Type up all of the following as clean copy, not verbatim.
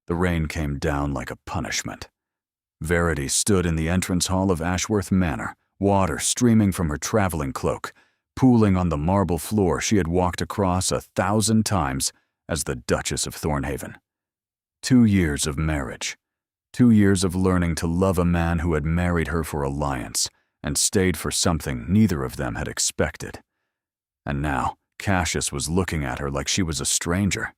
The rain came down like a punishment. Verity stood in the entrance hall of Ashworth Manor, water streaming from her traveling cloak, pooling on the marble floor she had walked across 1,000 times as the Duchess of Thornhaven. 2 years of marriage. 2 years of learning to love a man who had married her for alliance and stayed for something neither of them had expected. And now Cassius was looking at her like she was a stranger.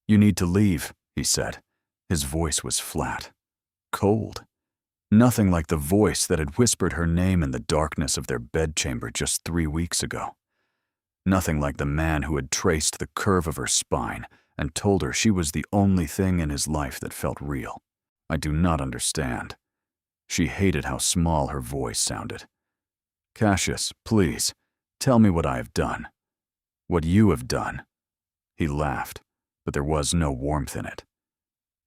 "You need to leave," he said. His voice was flat, cold. Nothing like the voice that had whispered her name in the darkness of their bedchamber just 3 weeks ago. Nothing like the man who had traced the curve of her spine and told her she was the only thing in his life that felt real. "I do not understand." She hated how small her voice sounded. "Cassius, please, tell me what I have done. What you have done." He laughed, but there was no warmth in it.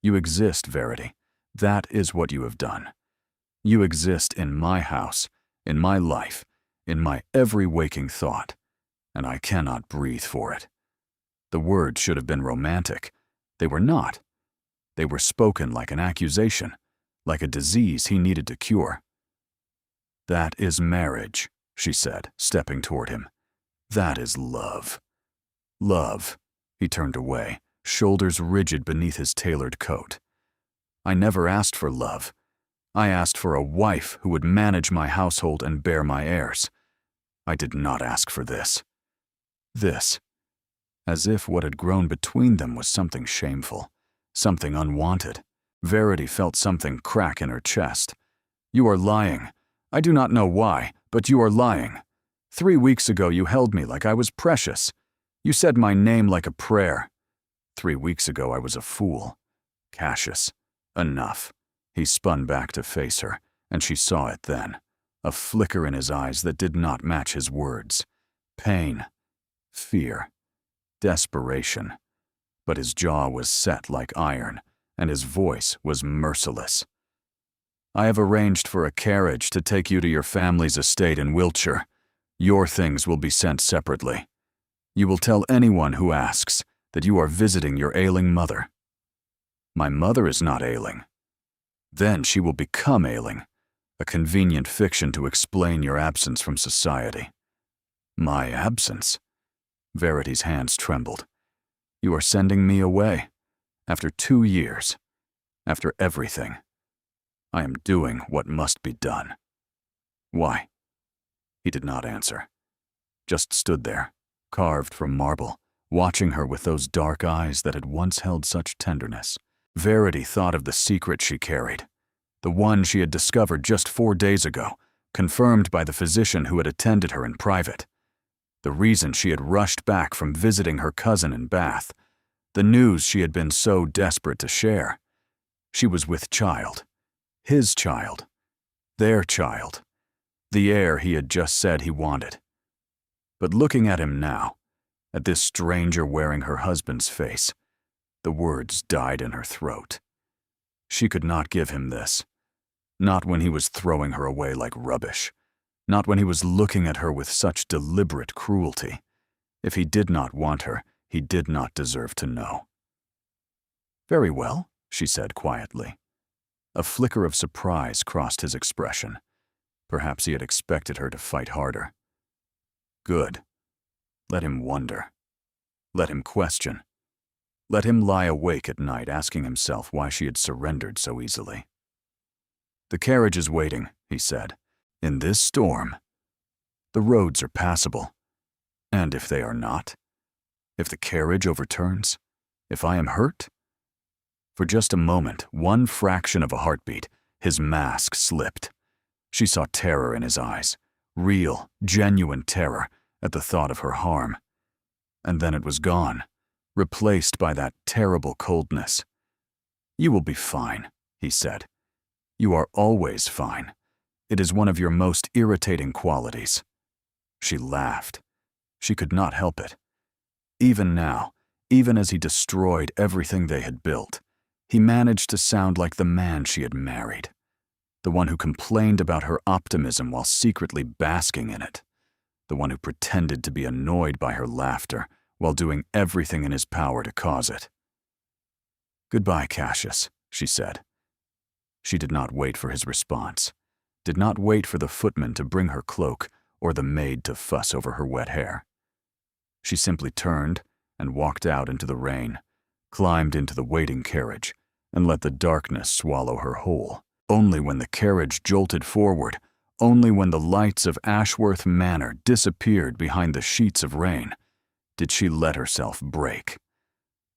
"You exist, Verity. That is what you have done. You exist in my house, in my life, in my every waking thought, and I cannot breathe for it." The words should have been romantic. They were not. They were spoken like an accusation, like a disease he needed to cure. "That is marriage," she said, stepping toward him. "That is love." Love. He turned away, shoulders rigid beneath his tailored coat. "I never asked for love. I asked for a wife who would manage my household and bear my heirs. I did not ask for this." This. As if what had grown between them was something shameful, something unwanted. Verity felt something crack in her chest. "You are lying. I do not know why, but you are lying. 3 weeks ago you held me like I was precious. You said my name like a prayer. 3 weeks ago I was a fool. Cassius, enough." He spun back to face her, and she saw it then, a flicker in his eyes that did not match his words. Pain, fear, desperation. But his jaw was set like iron, and his voice was merciless. "I have arranged for a carriage to take you to your family's estate in Wiltshire. Your things will be sent separately. You will tell anyone who asks that you are visiting your ailing mother." "My mother is not ailing." "Then she will become ailing, a convenient fiction to explain your absence from society." "My absence?" Verity's hands trembled. "You are sending me away, after 2 years, after everything. I am doing what must be done." "Why?" He did not answer, just stood there, carved from marble, watching her with those dark eyes that had once held such tenderness. Verity thought of the secret she carried, the one she had discovered just 4 days ago, confirmed by the physician who had attended her in private. The reason she had rushed back from visiting her cousin in Bath, the news she had been so desperate to share. She was with child, his child, their child, the heir he had just said he wanted. But looking at him now, at this stranger wearing her husband's face, the words died in her throat. She could not give him this. Not when he was throwing her away like rubbish. Not when he was looking at her with such deliberate cruelty. If he did not want her, he did not deserve to know. "Very well," she said quietly. A flicker of surprise crossed his expression. Perhaps he had expected her to fight harder. "Good. Let him wonder. Let him question. Let him lie awake at night asking himself why she had surrendered so easily." "The carriage is waiting," he said. "In this storm, the roads are passable. And if they are not? If the carriage overturns? If I am hurt?" For just a moment, one fraction of a heartbeat, his mask slipped. She saw terror in his eyes, real, genuine terror at the thought of her harm. And then it was gone, replaced by that terrible coldness. "You will be fine," he said. "You are always fine. It is one of your most irritating qualities." She laughed. She could not help it. Even now, even as he destroyed everything they had built, he managed to sound like the man she had married, the one who complained about her optimism while secretly basking in it, the one who pretended to be annoyed by her laughter while doing everything in his power to cause it. "Goodbye, Cassius," she said. She did not wait for his response, did not wait for the footman to bring her cloak or the maid to fuss over her wet hair. She simply turned and walked out into the rain, climbed into the waiting carriage, and let the darkness swallow her whole. Only when the carriage jolted forward, only when the lights of Ashworth Manor disappeared behind the sheets of rain, did she let herself break.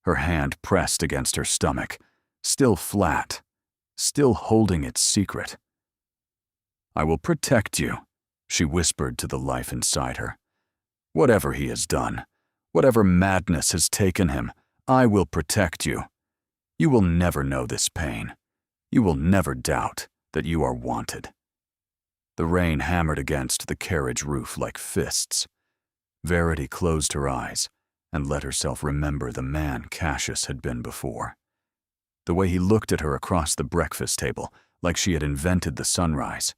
Her hand pressed against her stomach, still flat, still holding its secret. "I will protect you," she whispered to the life inside her. "Whatever he has done, whatever madness has taken him, I will protect you. You will never know this pain. You will never doubt that you are wanted." The rain hammered against the carriage roof like fists. Verity closed her eyes and let herself remember the man Cassius had been before. The way he looked at her across the breakfast table like she had invented the sunrise.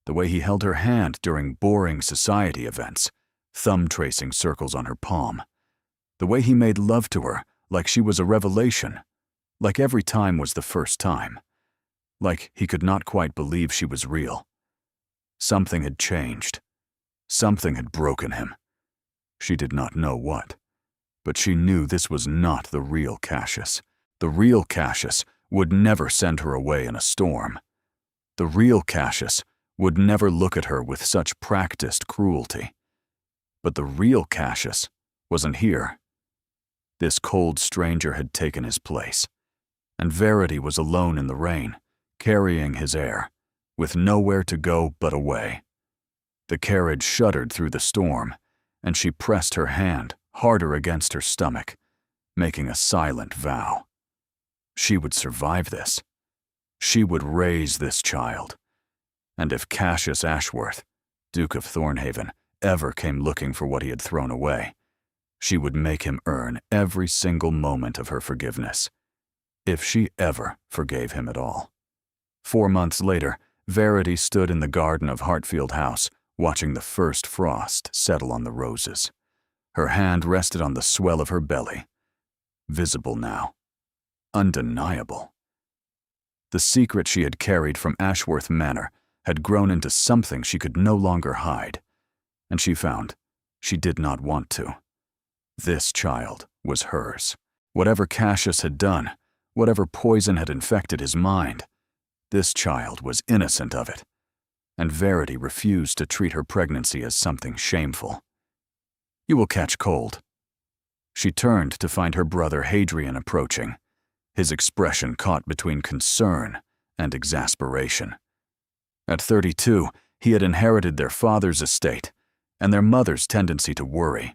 The way he held her hand during boring society events, thumb tracing circles on her palm. The way he made love to her like she was a revelation, like every time was the first time, like he could not quite believe she was real. Something had changed. Something had broken him. She did not know what, but she knew this was not the real Cassius. The real Cassius would never send her away in a storm. The real Cassius would never look at her with such practiced cruelty. But the real Cassius wasn't here. This cold stranger had taken his place, and Verity was alone in the rain, carrying his heir, with nowhere to go but away. The carriage shuddered through the storm, and she pressed her hand harder against her stomach, making a silent vow. She would survive this. She would raise this child. And if Cassius Ashworth, Duke of Thornhaven, ever came looking for what he had thrown away, she would make him earn every single moment of her forgiveness, if she ever forgave him at all. 4 months later, Verity stood in the garden of Hartfield House, watching the first frost settle on the roses. Her hand rested on the swell of her belly. Visible now. Undeniable. The secret she had carried from Ashworth Manor had grown into something she could no longer hide, and she found she did not want to. This child was hers. Whatever Cassius had done, whatever poison had infected his mind, this child was innocent of it, and Verity refused to treat her pregnancy as something shameful. "You will catch cold." She turned to find her brother Hadrian approaching, his expression caught between concern and exasperation. At 32, he had inherited their father's estate and their mother's tendency to worry.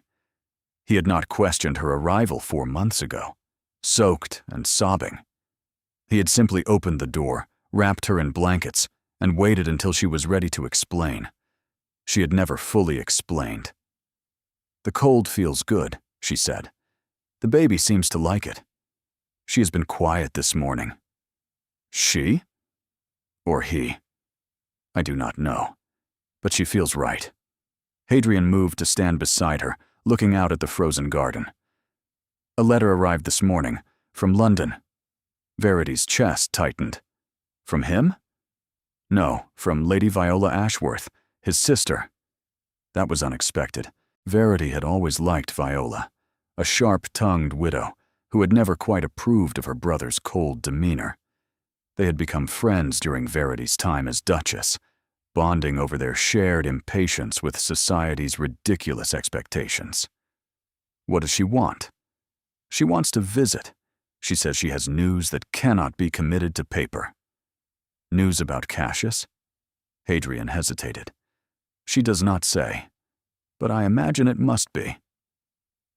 He had not questioned her arrival 4 months ago, soaked and sobbing. He had simply opened the door, wrapped her in blankets, and waited until she was ready to explain. She had never fully explained. "The cold feels good," she said. "The baby seems to like it. She has been quiet this morning." She? Or he? I do not know, but she feels right. Hadrian moved to stand beside her, looking out at the frozen garden. "A letter arrived this morning, from London." Verity's chest tightened. "From him?" "No, from Lady Viola Ashworth, his sister." That was unexpected. Verity had always liked Viola, a sharp-tongued widow who had never quite approved of her brother's cold demeanor. They had become friends during Verity's time as Duchess, bonding over their shared impatience with society's ridiculous expectations. What does she want? She wants to visit. She says she has news that cannot be committed to paper. News about Cassius? Hadrian hesitated. She does not say, but I imagine it must be.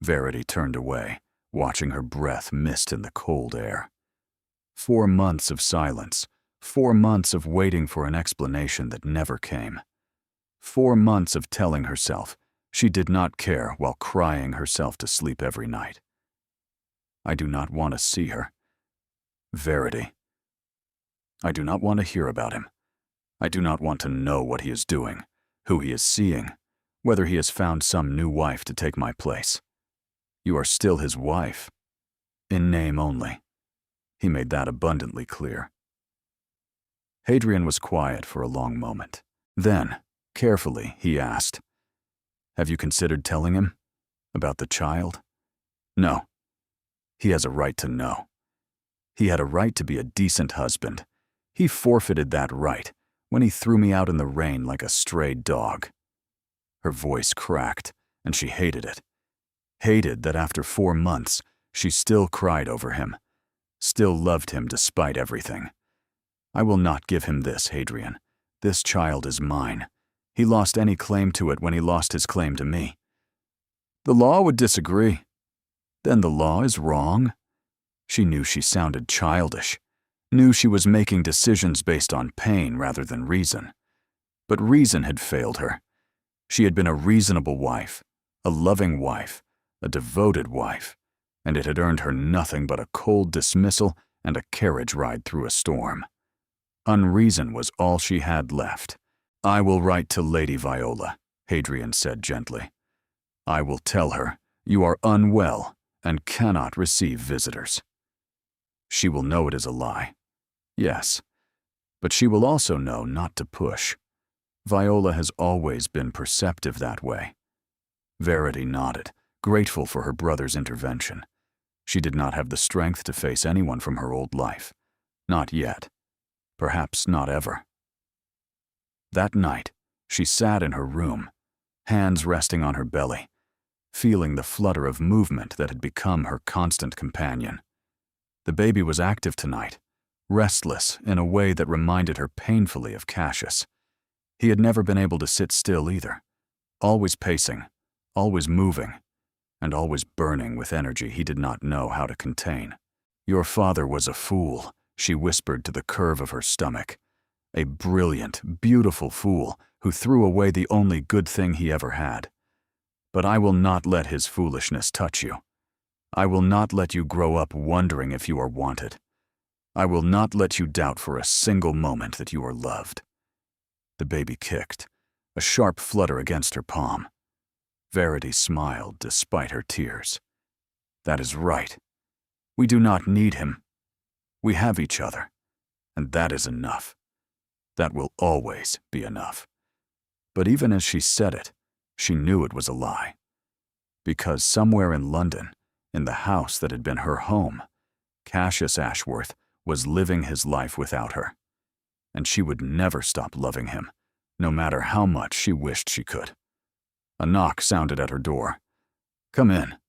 Verity turned away, watching her breath mist in the cold air. 4 months of silence, 4 months of waiting for an explanation that never came. 4 months of telling herself she did not care while crying herself to sleep every night. I do not want to see her. Verity. I do not want to hear about him. I do not want to know what he is doing, who he is seeing, whether he has found some new wife to take my place. You are still his wife. In name only. He made that abundantly clear. Hadrian was quiet for a long moment. Then, carefully, he asked, "Have you considered telling him about the child?" "No. He has a right to know. He had a right to be a decent husband. He forfeited that right when he threw me out in the rain like a stray dog." Her voice cracked, and she hated it. Hated that after 4 months, she still cried over him, still loved him despite everything. "I will not give him this, Hadrian. This child is mine. He lost any claim to it when he lost his claim to me." "The law would disagree." "Then the law is wrong." She knew she sounded childish, knew she was making decisions based on pain rather than reason. But reason had failed her. She had been a reasonable wife, a loving wife, a devoted wife, and it had earned her nothing but a cold dismissal and a carriage ride through a storm. Unreason was all she had left. "I will write to Lady Viola," Hadrian said gently. "I will tell her you are unwell and cannot receive visitors. She will know it is a lie. Yes, but she will also know not to push. Viola has always been perceptive that way." Verity nodded, grateful for her brother's intervention. She did not have the strength to face anyone from her old life. Not yet. Perhaps not ever. That night, she sat in her room, hands resting on her belly, feeling the flutter of movement that had become her constant companion. The baby was active tonight, restless in a way that reminded her painfully of Cassius. He had never been able to sit still either, always pacing, always moving, and always burning with energy he did not know how to contain. "Your father was a fool," she whispered to the curve of her stomach. "A brilliant, beautiful fool who threw away the only good thing he ever had. But I will not let his foolishness touch you. I will not let you grow up wondering if you are wanted. I will not let you doubt for a single moment that you are loved." The baby kicked, a sharp flutter against her palm. Verity smiled despite her tears. "That is right. We do not need him. We have each other, and that is enough. That will always be enough." But even as she said it, she knew it was a lie. Because somewhere in London, in the house that had been her home, Cassius Ashworth was living his life without her. And she would never stop loving him, no matter how much she wished she could. A knock sounded at her door. "Come in."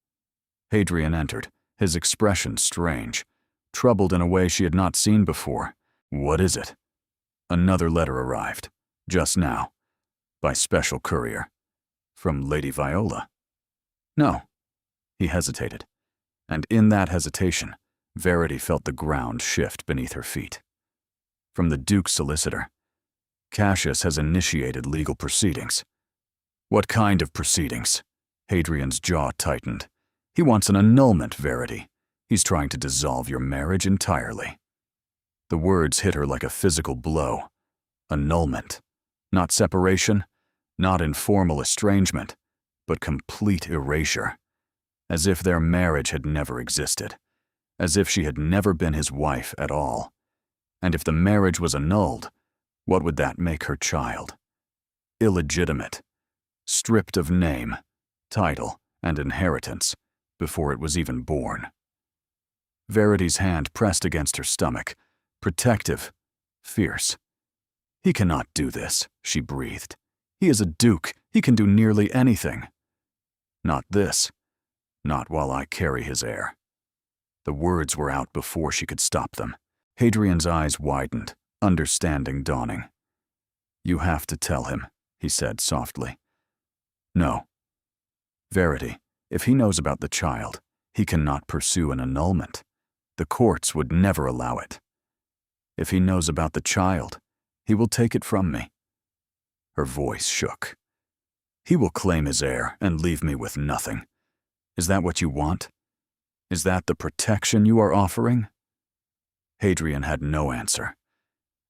Hadrian entered, his expression strange, troubled in a way she had not seen before. "What is it?" Another letter arrived, just now, by special courier. "From Lady Viola?" "No." He hesitated, and in that hesitation, Verity felt the ground shift beneath her feet. "From the Duke's solicitor. Cassius has initiated legal proceedings." "What kind of proceedings?" Hadrian's jaw tightened. "He wants an annulment, Verity. He's trying to dissolve your marriage entirely." The words hit her like a physical blow. Annulment. Not separation, not informal estrangement, but complete erasure. As if their marriage had never existed. As if she had never been his wife at all. And if the marriage was annulled, what would that make her child? Illegitimate. Stripped of name, title, and inheritance before it was even born. Verity's hand pressed against her stomach, protective, fierce. "He cannot do this," she breathed. "He is a duke. He can do nearly anything." "Not this. Not while I carry his heir." The words were out before she could stop them. Hadrian's eyes widened, understanding dawning. "You have to tell him," he said softly. "No. Verity, if he knows about the child, he cannot pursue an annulment. The courts would never allow it. If he knows about the child, he will take it from me." Her voice shook. "He will claim his heir and leave me with nothing. Is that what you want? Is that the protection you are offering?" Hadrian had no answer,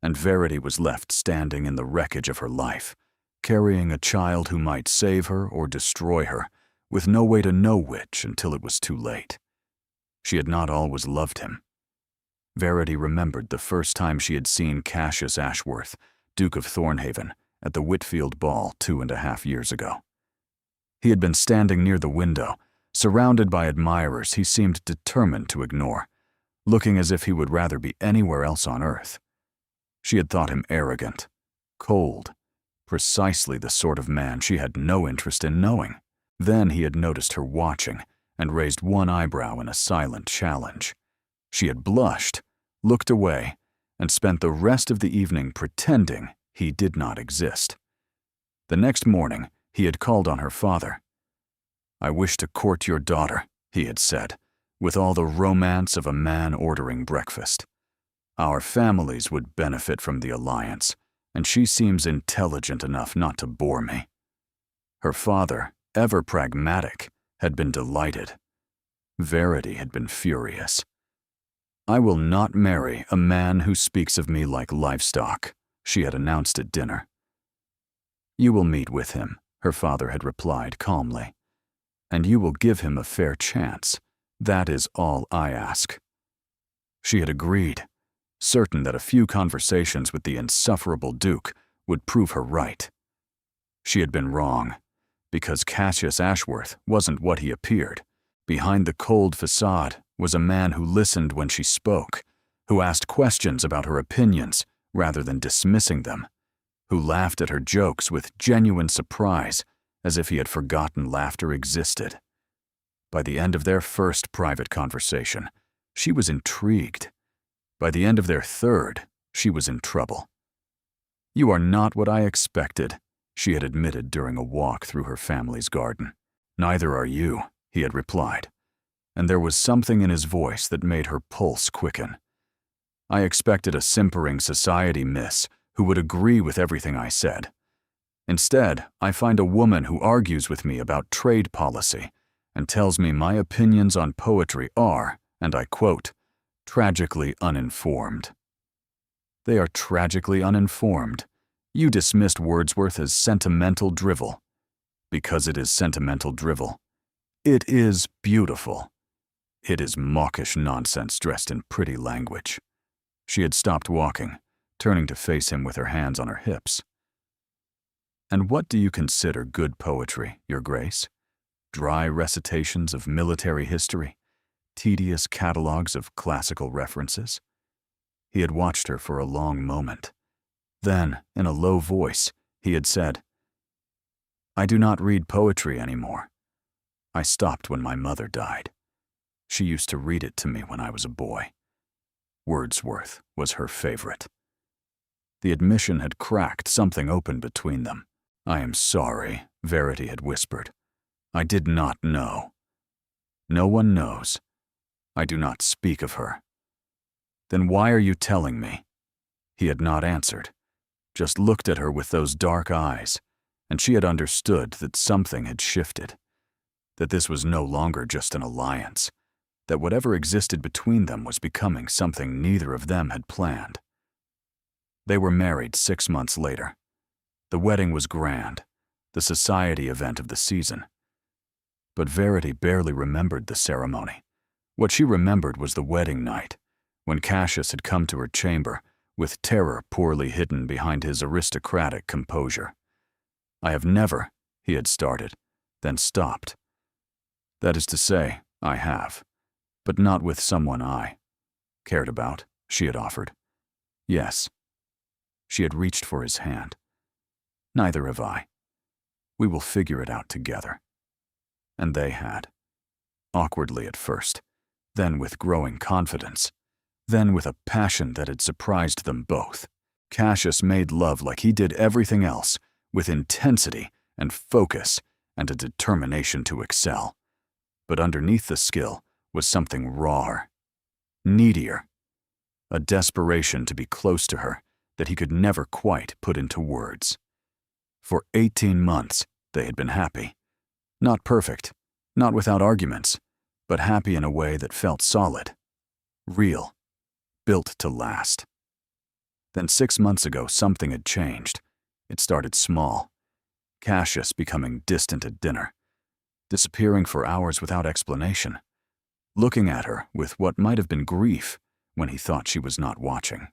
and Verity was left standing in the wreckage of her life, carrying a child who might save her or destroy her, with no way to know which until it was too late. She had not always loved him. Verity remembered the first time she had seen Cassius Ashworth, Duke of Thornhaven, at the Whitfield Ball 2.5 years ago. He had been standing near the window, surrounded by admirers he seemed determined to ignore, looking as if he would rather be anywhere else on earth. She had thought him arrogant, cold, precisely the sort of man she had no interest in knowing. Then he had noticed her watching and raised one eyebrow in a silent challenge. She had blushed, looked away, and spent the rest of the evening pretending he did not exist. The next morning, he had called on her father. "I wish to court your daughter," he had said, with all the romance of a man ordering breakfast. "Our families would benefit from the alliance, and she seems intelligent enough not to bore me." Her father, ever pragmatic, had been delighted. Verity had been furious. "I will not marry a man who speaks of me like livestock," she had announced at dinner. "You will meet with him," her father had replied calmly, "and you will give him a fair chance. That is all I ask." She had agreed, certain that a few conversations with the insufferable Duke would prove her right. She had been wrong, because Cassius Ashworth wasn't what he appeared. Behind the cold facade was a man who listened when she spoke, who asked questions about her opinions rather than dismissing them, who laughed at her jokes with genuine surprise as if he had forgotten laughter existed. By the end of their first private conversation, she was intrigued. By the end of their third, she was in trouble. "You are not what I expected," she had admitted during a walk through her family's garden. "Neither are you," he had replied, and there was something in his voice that made her pulse quicken. "I expected a simpering society miss who would agree with everything I said. Instead, I find a woman who argues with me about trade policy and tells me my opinions on poetry are, and I quote, tragically uninformed." They are tragically uninformed. You dismissed Wordsworth as sentimental drivel. Because it is sentimental drivel. It is beautiful. It is mawkish nonsense dressed in pretty language. She had stopped walking, turning to face him with her hands on her hips. "And what do you consider good poetry, Your Grace? Dry recitations of military history? Tedious catalogues of classical references?" He had watched her for a long moment. Then, in a low voice, he had said, "I do not read poetry anymore. I stopped when my mother died. She used to read it to me when I was a boy. Wordsworth was her favorite." The admission had cracked something open between them. "I am sorry," Verity had whispered. "I did not know." "No one knows. I do not speak of her." "Then why are you telling me?" He had not answered, just looked at her with those dark eyes, and she had understood that something had shifted, that this was no longer just an alliance, that whatever existed between them was becoming something neither of them had planned. They were married 6 months later. The wedding was grand, the society event of the season. But Verity barely remembered the ceremony. What she remembered was the wedding night, when Cassius had come to her chamber, with terror poorly hidden behind his aristocratic composure. "I have never," he had started, then stopped. "That is to say, I have, but not with someone I cared about," she had offered. "Yes." She had reached for his hand. "Neither have I. We will figure it out together." And they had. Awkwardly at first, then with growing confidence, then with a passion that had surprised them both. Cassius made love like he did everything else, with intensity and focus and a determination to excel. But underneath the skill was something rawer, needier, a desperation to be close to her that he could never quite put into words. For 18 months, they had been happy. Not perfect, not without arguments, but happy in a way that felt solid, real, built to last. Then 6 months ago, something had changed. It started small. Cassius becoming distant at dinner, disappearing for hours without explanation, looking at her with what might have been grief when he thought she was not watching.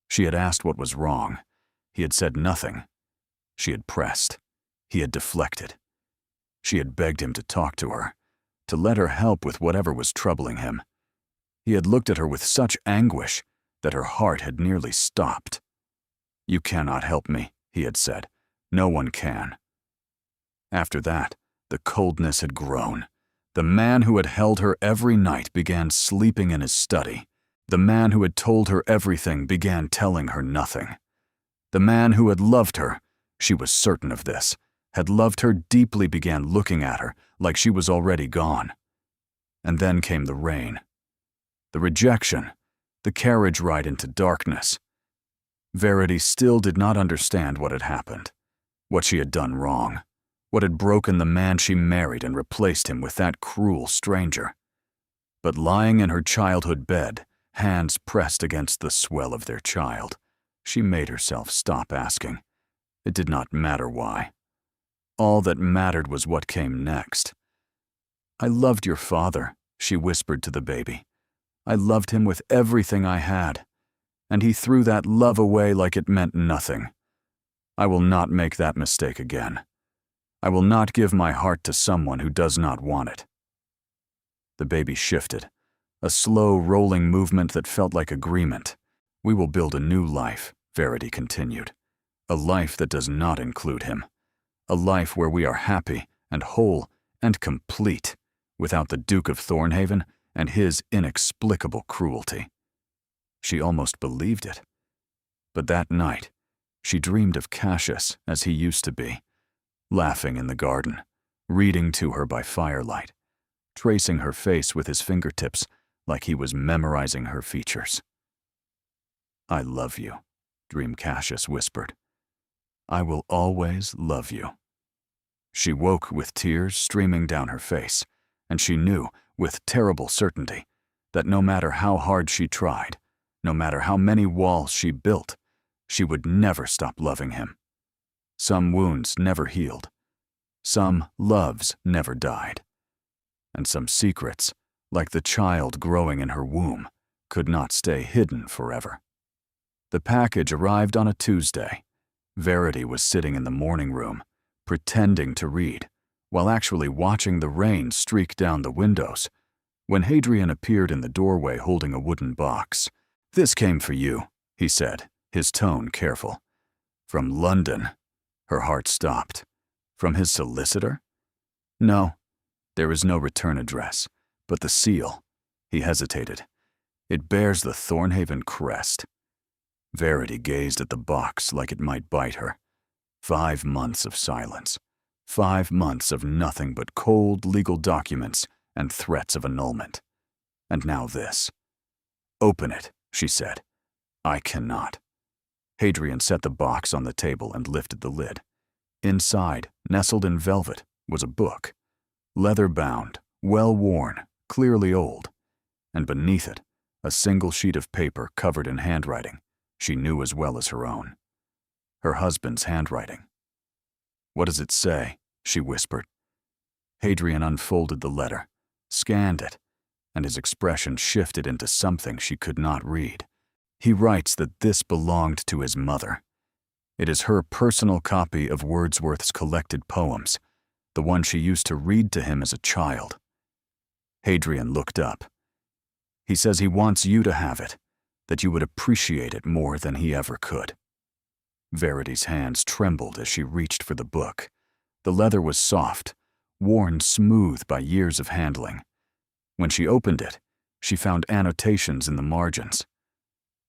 She had asked what was wrong. He had said nothing. She had pressed. He had deflected. She had begged him to talk to her, to let her help with whatever was troubling him. He had looked at her with such anguish that her heart had nearly stopped. "You cannot help me," he had said. "No one can." After that, the coldness had grown. The man who had held her every night began sleeping in his study. The man who had told her everything began telling her nothing. The man who had loved her, she was certain of this, had loved her deeply, began looking at her like she was already gone. And then came the rain. The rejection, the carriage ride into darkness. Verity still did not understand what had happened, what she had done wrong, what had broken the man she married and replaced him with that cruel stranger. But lying in her childhood bed, hands pressed against the swell of their child, she made herself stop asking. It did not matter why. All that mattered was what came next. "I loved your father," she whispered to the baby. "I loved him with everything I had, and he threw that love away like it meant nothing. I will not make that mistake again. I will not give my heart to someone who does not want it." The baby shifted, a slow, rolling movement that felt like agreement. "We will build a new life," Verity continued. "A life that does not include him. A life where we are happy and whole and complete, without the Duke of Thornhaven and his inexplicable cruelty." She almost believed it. But that night, she dreamed of Cassius as he used to be, laughing in the garden, reading to her by firelight, tracing her face with his fingertips like he was memorizing her features. "I love you," Dream Cassius whispered. "I will always love you." She woke with tears streaming down her face, and she knew, with terrible certainty, that no matter how hard she tried, no matter how many walls she built, she would never stop loving him. Some wounds never healed. Some loves never died. And some secrets, like the child growing in her womb, could not stay hidden forever. The package arrived on a Tuesday. Verity was sitting in the morning room, pretending to read, while actually watching the rain streak down the windows, when Hadrian appeared in the doorway holding a wooden box. "This came for you," he said, his tone careful. "From London." Her heart stopped. From his solicitor? "No, there is no return address, but the seal." He hesitated. "It bears the Thornhaven crest." Verity gazed at the box like it might bite her. 5 months of silence. 5 months of nothing but cold legal documents and threats of annulment. And now this. "Open it," she said. "I cannot." Hadrian set the box on the table and lifted the lid. Inside, nestled in velvet, was a book. Leather-bound, well-worn, clearly old. And beneath it, a single sheet of paper covered in handwriting she knew as well as her own. Her husband's handwriting. "What does it say?" she whispered. Hadrian unfolded the letter, scanned it, and his expression shifted into something she could not read. "He writes that this belonged to his mother. It is her personal copy of Wordsworth's collected poems, the one she used to read to him as a child." Hadrian looked up. "He says he wants you to have it, that you would appreciate it more than he ever could." Verity's hands trembled as she reached for the book. The leather was soft, worn smooth by years of handling. When she opened it, she found annotations in the margins.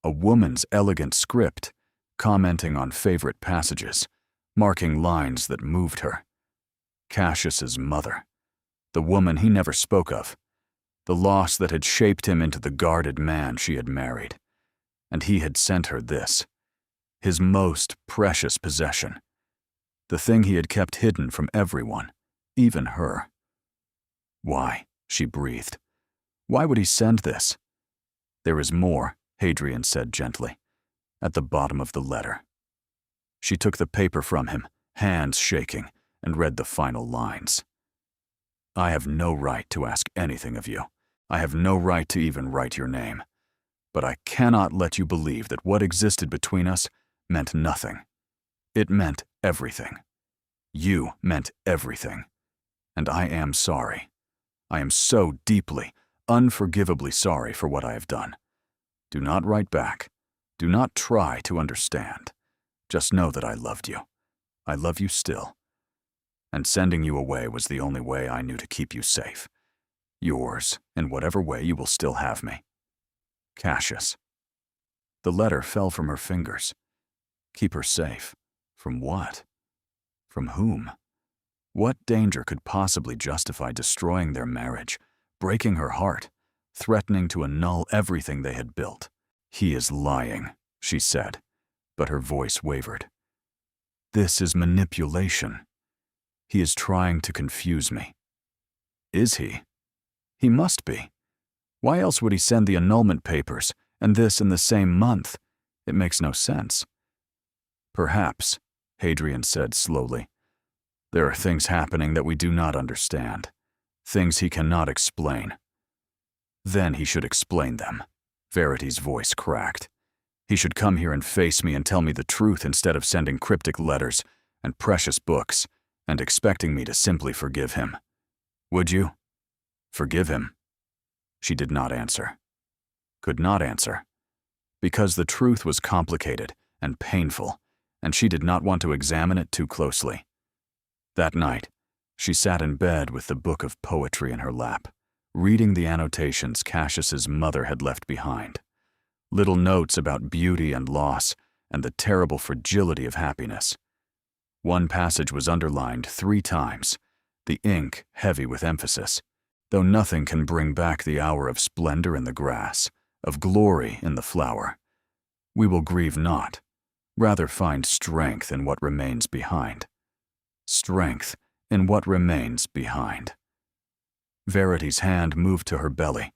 A woman's elegant script, commenting on favorite passages, marking lines that moved her. Cassius's mother, the woman he never spoke of, the loss that had shaped him into the guarded man she had married. And he had sent her this, his most precious possession, the thing he had kept hidden from everyone, even her. "Why?" she breathed. "Why would he send this?" "There is more," Hadrian said gently, "at the bottom of the letter." She took the paper from him, hands shaking, and read the final lines. "I have no right to ask anything of you. I have no right to even write your name. But I cannot let you believe that what existed between us meant nothing. It meant everything. You meant everything. And I am sorry. I am so deeply, unforgivably sorry for what I have done. Do not write back. Do not try to understand. Just know that I loved you. I love you still. And sending you away was the only way I knew to keep you safe. Yours, in whatever way you will still have me. Cassius. The letter fell from her fingers. Keep her safe. From what? From whom? What danger could possibly justify destroying their marriage, breaking her heart, threatening to annul everything they had built? He is lying, she said, but her voice wavered. This is manipulation. He is trying to confuse me. Is he? He must be. Why else would he send the annulment papers, and this in the same month? It makes no sense. Perhaps, Hadrian said slowly. There are things happening that we do not understand, things he cannot explain. Then he should explain them. Verity's voice cracked. He should come here and face me and tell me the truth instead of sending cryptic letters and precious books and expecting me to simply forgive him. Would you? Forgive him? She did not answer. Could not answer. Because the truth was complicated and painful, and she did not want to examine it too closely. That night, she sat in bed with the book of poetry in her lap, reading the annotations Cassius's mother had left behind. Little notes about beauty and loss and the terrible fragility of happiness. One passage was underlined 3 times, the ink heavy with emphasis. Though nothing can bring back the hour of splendor in the grass, of glory in the flower, we will grieve not, rather find strength in what remains behind. Strength in what remains behind. Verity's hand moved to her belly,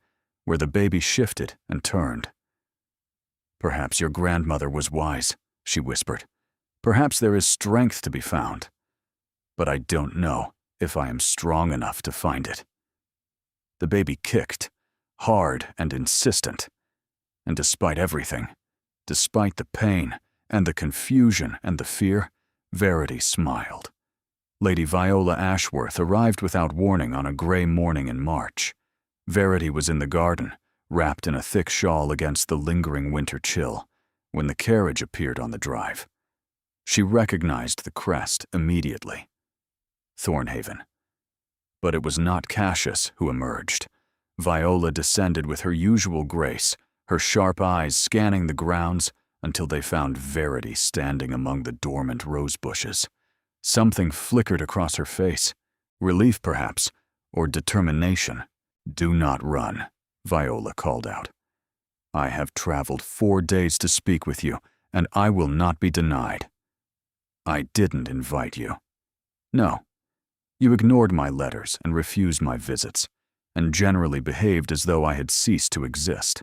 where the baby shifted and turned. Perhaps your grandmother was wise, she whispered. Perhaps there is strength to be found. But I don't know if I am strong enough to find it. The baby kicked, hard and insistent. And despite everything, despite the pain and the confusion and the fear, Verity smiled. Lady Viola Ashworth arrived without warning on a gray morning in March. Verity was in the garden, wrapped in a thick shawl against the lingering winter chill, when the carriage appeared on the drive. She recognized the crest immediately. Thornhaven. But it was not Cassius who emerged. Viola descended with her usual grace, her sharp eyes scanning the grounds until they found Verity standing among the dormant rose bushes. Something flickered across her face. Relief, perhaps, or determination. Do not run, Viola called out. I have traveled 4 days to speak with you, and I will not be denied. I didn't invite you. No. You ignored my letters and refused my visits, and generally behaved as though I had ceased to exist.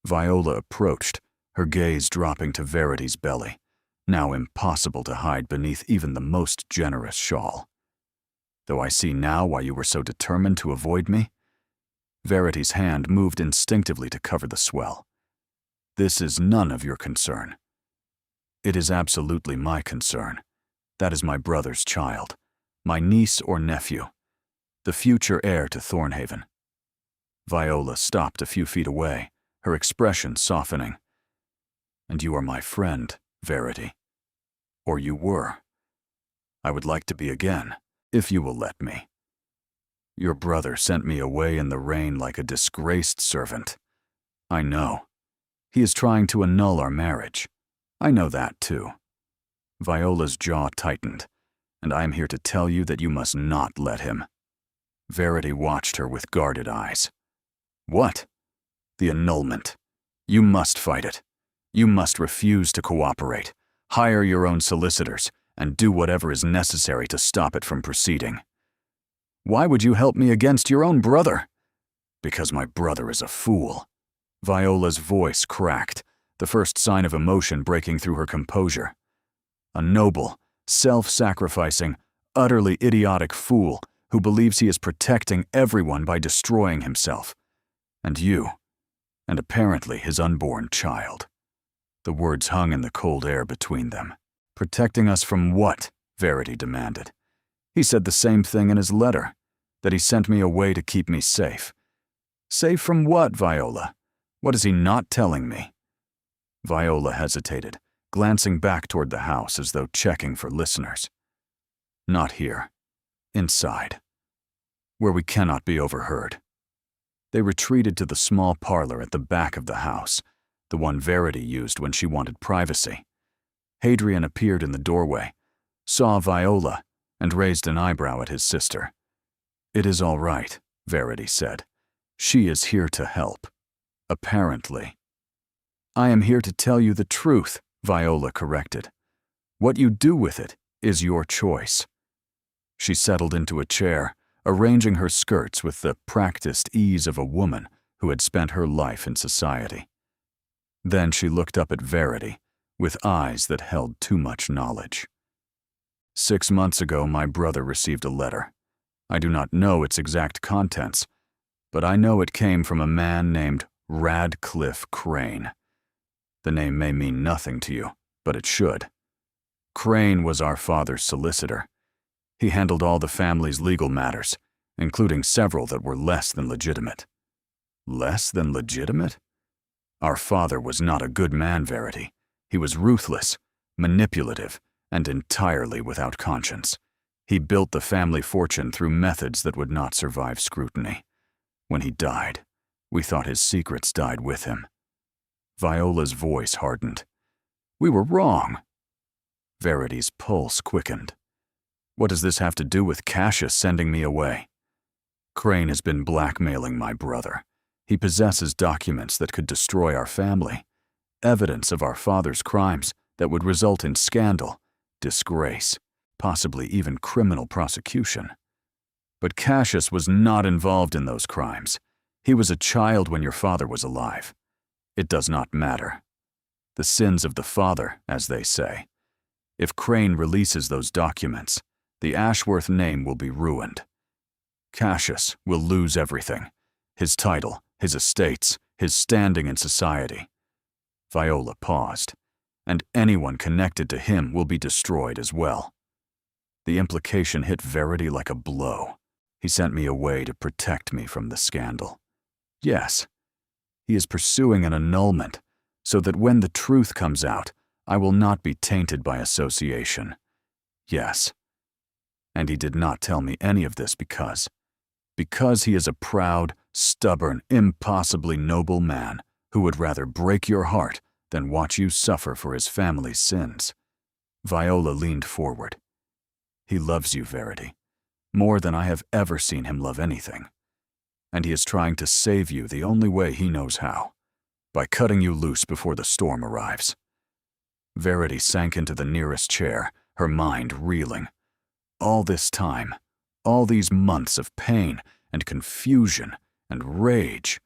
Viola approached, her gaze dropping to Verity's belly, now impossible to hide beneath even the most generous shawl. Though I see now why you were so determined to avoid me. Verity's hand moved instinctively to cover the swell. This is none of your concern. It is absolutely my concern. That is my brother's child, my niece or nephew, the future heir to Thornhaven. Viola stopped a few feet away, her expression softening. And you are my friend, Verity. Or you were. I would like to be again, if you will let me. Your brother sent me away in the rain like a disgraced servant. I know. He is trying to annul our marriage. I know that too. Viola's jaw tightened, and I am here to tell you that you must not let him. Verity watched her with guarded eyes. What? The annulment. You must fight it. You must refuse to cooperate, hire your own solicitors, and do whatever is necessary to stop it from proceeding. Why would you help me against your own brother? Because my brother is a fool. Viola's voice cracked, the first sign of emotion breaking through her composure. A noble, self-sacrificing, utterly idiotic fool who believes he is protecting everyone by destroying himself. And you and apparently his unborn child. The words hung in the cold air between them. Protecting us from what? Verity demanded. He said the same thing in his letter, that he sent me away to keep me safe. Safe from what, Viola? What is he not telling me? Viola hesitated, glancing back toward the house as though checking for listeners. Not here. Inside. Where we cannot be overheard. They retreated to the small parlor at the back of the house, the one Verity used when she wanted privacy. Hadrian appeared in the doorway, saw Viola, and raised an eyebrow at his sister. It is all right, Verity said. She is here to help. Apparently. I am here to tell you the truth, Viola corrected. What you do with it is your choice. She settled into a chair, arranging her skirts with the practiced ease of a woman who had spent her life in society. Then she looked up at Verity, with eyes that held too much knowledge. 6 months ago, my brother received a letter. I do not know its exact contents, but I know it came from a man named Radcliffe Crane. The name may mean nothing to you, but it should. Crane was our father's solicitor. He handled all the family's legal matters, including several that were less than legitimate. Less than legitimate? Our father was not a good man, Verity. He was ruthless, manipulative, and entirely without conscience. He built the family fortune through methods that would not survive scrutiny. When he died, we thought his secrets died with him. Viola's voice hardened. We were wrong. Verity's pulse quickened. What does this have to do with Cassius sending me away? Crane has been blackmailing my brother. He possesses documents that could destroy our family, evidence of our father's crimes that would result in scandal, disgrace, possibly even criminal prosecution. But Cassius was not involved in those crimes. He was a child when your father was alive. It does not matter. The sins of the father, as they say. If Crane releases those documents, the Ashworth name will be ruined. Cassius will lose everything. His title, his estates, his standing in society. Viola paused, and anyone connected to him will be destroyed as well. The implication hit Verity like a blow. He sent me away to protect me from the scandal. Yes, he is pursuing an annulment, so that when the truth comes out, I will not be tainted by association. Yes. And he did not tell me any of this because he is a proud, stubborn, impossibly noble man who would rather break your heart than watch you suffer for his family's sins. Viola leaned forward. He loves you, Verity, more than I have ever seen him love anything. And he is trying to save you the only way he knows how, by cutting you loose before the storm arrives. Verity sank into the nearest chair, her mind reeling. All this time, all these months of pain and confusion and rage.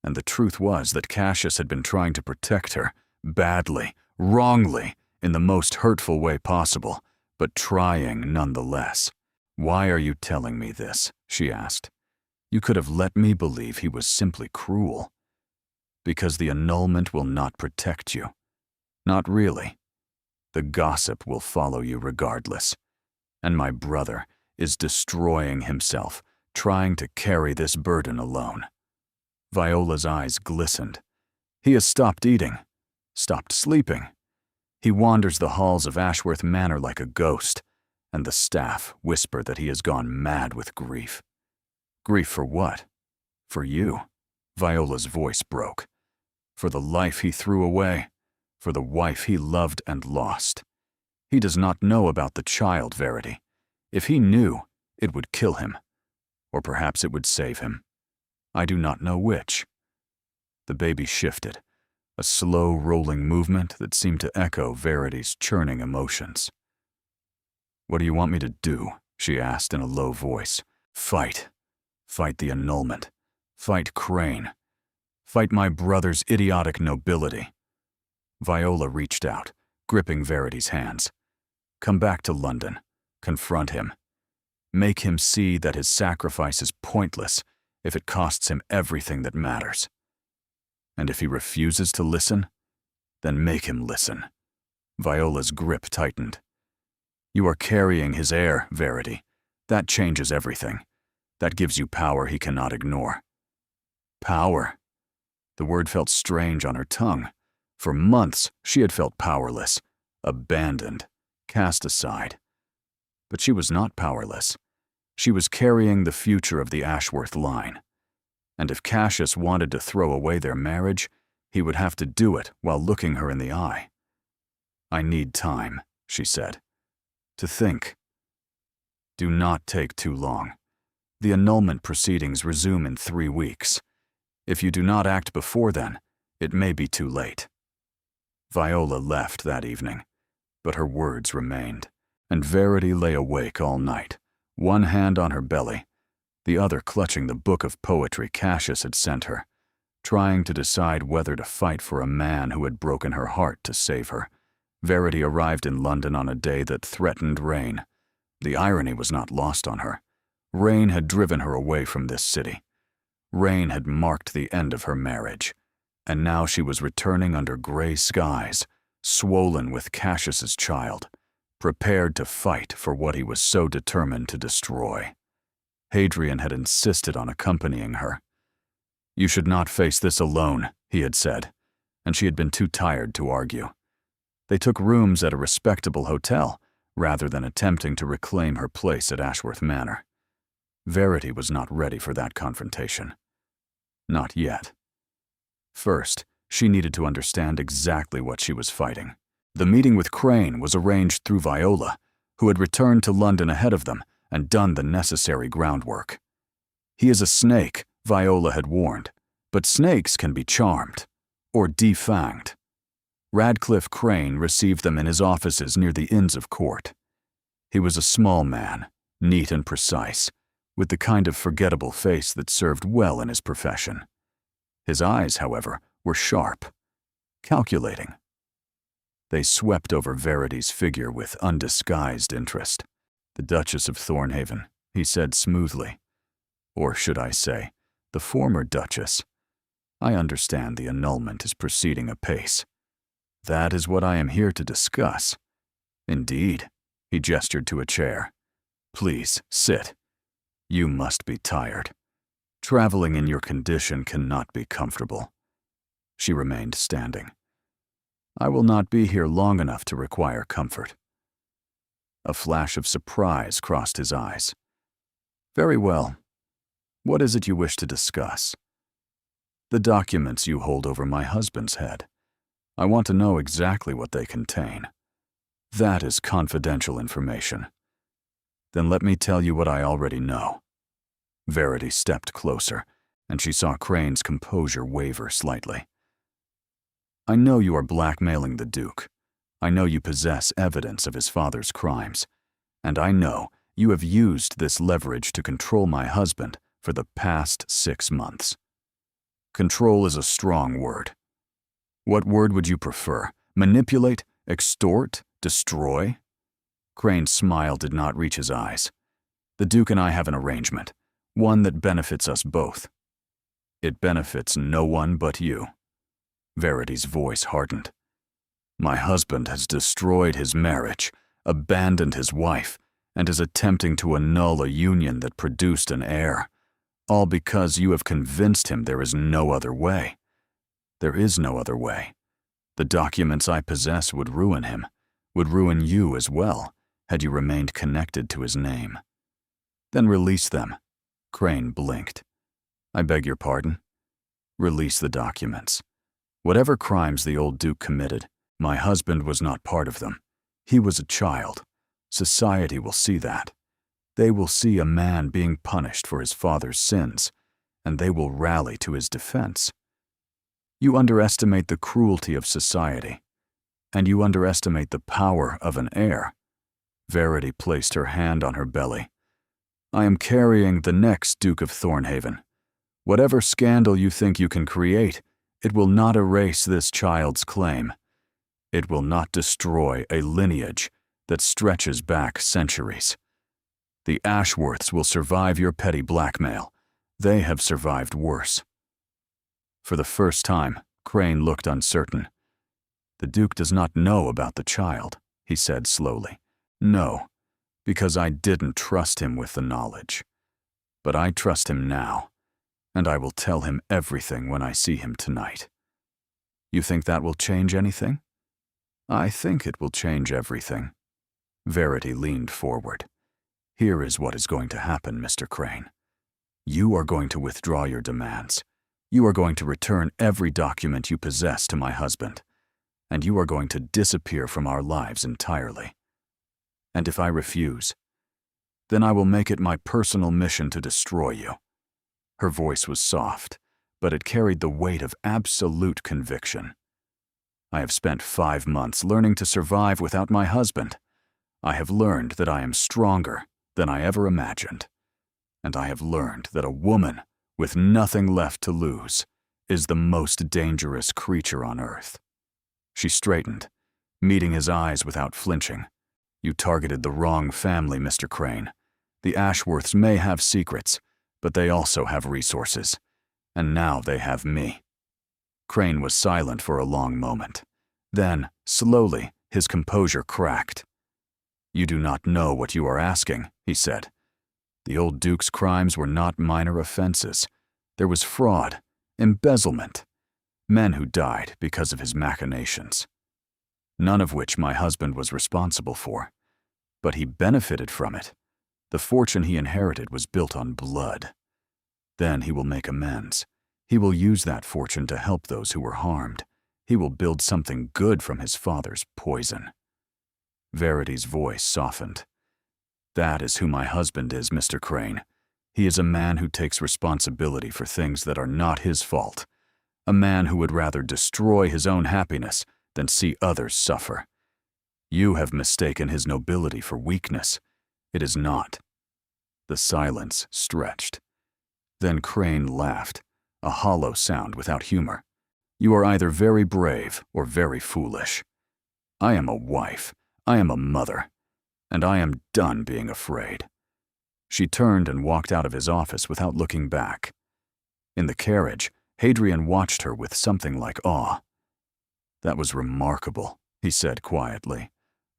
And the truth was that Cassius had been trying to protect her, badly, wrongly, in the most hurtful way possible, but trying nonetheless. Why are you telling me this? She asked. You could have let me believe he was simply cruel. Because the annulment will not protect you. Not really. The gossip will follow you regardless. And my brother is destroying himself, trying to carry this burden alone. Viola's eyes glistened. He has stopped eating, stopped sleeping. He wanders the halls of Ashworth Manor like a ghost, and the staff whisper that he has gone mad with grief. Grief for what? For you. Viola's voice broke. For the life he threw away, for the wife he loved and lost. He does not know about the child, Verity. If he knew, it would kill him. Or perhaps it would save him. I do not know which. The baby shifted, a slow rolling movement that seemed to echo Verity's churning emotions. What do you want me to do? She asked in a low voice. Fight. Fight the annulment. Fight Crane. Fight my brother's idiotic nobility. Viola reached out, gripping Verity's hands. Come back to London. Confront him. Make him see that his sacrifice is pointless if it costs him everything that matters. And if he refuses to listen, then make him listen. Viola's grip tightened. You are carrying his heir, Verity. That changes everything. That gives you power he cannot ignore. Power. The word felt strange on her tongue. For months, she had felt powerless, abandoned, cast aside. But she was not powerless. She was carrying the future of the Ashworth line. And if Cassius wanted to throw away their marriage, he would have to do it while looking her in the eye. I need time, she said, to think. Do not take too long. The annulment proceedings resume in 3 weeks. If you do not act before then, it may be too late. Viola left that evening, but her words remained, and Verity lay awake all night, one hand on her belly, the other clutching the book of poetry Cassius had sent her, trying to decide whether to fight for a man who had broken her heart to save her. Verity arrived in London on a day that threatened rain. The irony was not lost on her. Rain had driven her away from this city. Rain had marked the end of her marriage, and now she was returning under gray skies, swollen with Cassius's child, prepared to fight for what he was so determined to destroy. Hadrian had insisted on accompanying her. You should not face this alone, he had said, and she had been too tired to argue. They took rooms at a respectable hotel, rather than attempting to reclaim her place at Ashworth Manor. Verity was not ready for that confrontation. Not yet. First, she needed to understand exactly what she was fighting. The meeting with Crane was arranged through Viola, who had returned to London ahead of them and done the necessary groundwork. He is a snake, Viola had warned, but snakes can be charmed, or defanged. Radcliffe Crane received them in his offices near the Inns of Court. He was a small man, neat and precise, with the kind of forgettable face that served well in his profession. His eyes, however, were sharp, calculating. They swept over Verity's figure with undisguised interest. The Duchess of Thornhaven, he said smoothly. Or should I say, the former Duchess. I understand the annulment is proceeding apace. That is what I am here to discuss. Indeed, he gestured to a chair. Please, sit. You must be tired. Traveling in your condition cannot be comfortable. She remained standing. I will not be here long enough to require comfort. A flash of surprise crossed his eyes. Very well. What is it you wish to discuss? The documents you hold over my husband's head. I want to know exactly what they contain. That is confidential information. Then let me tell you what I already know. Verity stepped closer, and she saw Crane's composure waver slightly. I know you are blackmailing the Duke. I know you possess evidence of his father's crimes. And I know you have used this leverage to control my husband for the past 6 months. Control is a strong word. What word would you prefer? Manipulate? Extort? Destroy? Crane's smile did not reach his eyes. The Duke and I have an arrangement, one that benefits us both. It benefits no one but you. Verity's voice hardened. My husband has destroyed his marriage, abandoned his wife, and is attempting to annul a union that produced an heir, all because you have convinced him there is no other way. There is no other way. The documents I possess would ruin him, would ruin you as well, had you remained connected to his name. Then release them. Crane blinked. I beg your pardon? Release the documents. Whatever crimes the old Duke committed, my husband was not part of them. He was a child. Society will see that. They will see a man being punished for his father's sins, and they will rally to his defense. You underestimate the cruelty of society, and you underestimate the power of an heir. Verity placed her hand on her belly. I am carrying the next Duke of Thornhaven. Whatever scandal you think you can create, it will not erase this child's claim. It will not destroy a lineage that stretches back centuries. The Ashworths will survive your petty blackmail. They have survived worse. For the first time, Crane looked uncertain. "The Duke does not know about the child," he said slowly. "No, because I didn't trust him with the knowledge. But I trust him now, and I will tell him everything when I see him tonight. You think that will change anything?" "I think it will change everything." Verity leaned forward. "Here is what is going to happen, Mr. Crane. You are going to withdraw your demands. You are going to return every document you possess to my husband, and you are going to disappear from our lives entirely. And if I refuse, then I will make it my personal mission to destroy you." Her voice was soft, but it carried the weight of absolute conviction. "I have spent 5 months learning to survive without my husband. I have learned that I am stronger than I ever imagined. And I have learned that a woman with nothing left to lose is the most dangerous creature on earth." She straightened, meeting his eyes without flinching. "You targeted the wrong family, Mr. Crane. The Ashworths may have secrets, but they also have resources. And now they have me." Crane was silent for a long moment. Then, slowly, his composure cracked. "You do not know what you are asking," he said. "The old Duke's crimes were not minor offenses. There was fraud, embezzlement, men who died because of his machinations. None of which my husband was responsible for. But he benefited from it. The fortune he inherited was built on blood. Then he will make amends. He will use that fortune to help those who were harmed. He will build something good from his father's poison." Verity's voice softened. "That is who my husband is, Mr. Crane. He is a man who takes responsibility for things that are not his fault. A man who would rather destroy his own happiness than see others suffer. You have mistaken his nobility for weakness. It is not." The silence stretched. Then Crane laughed, a hollow sound without humor. "You are either very brave or very foolish. I am a wife. I am a mother. And I am done being afraid." She turned and walked out of his office without looking back. In the carriage, Hadrian watched her with something like awe. "That was remarkable," he said quietly.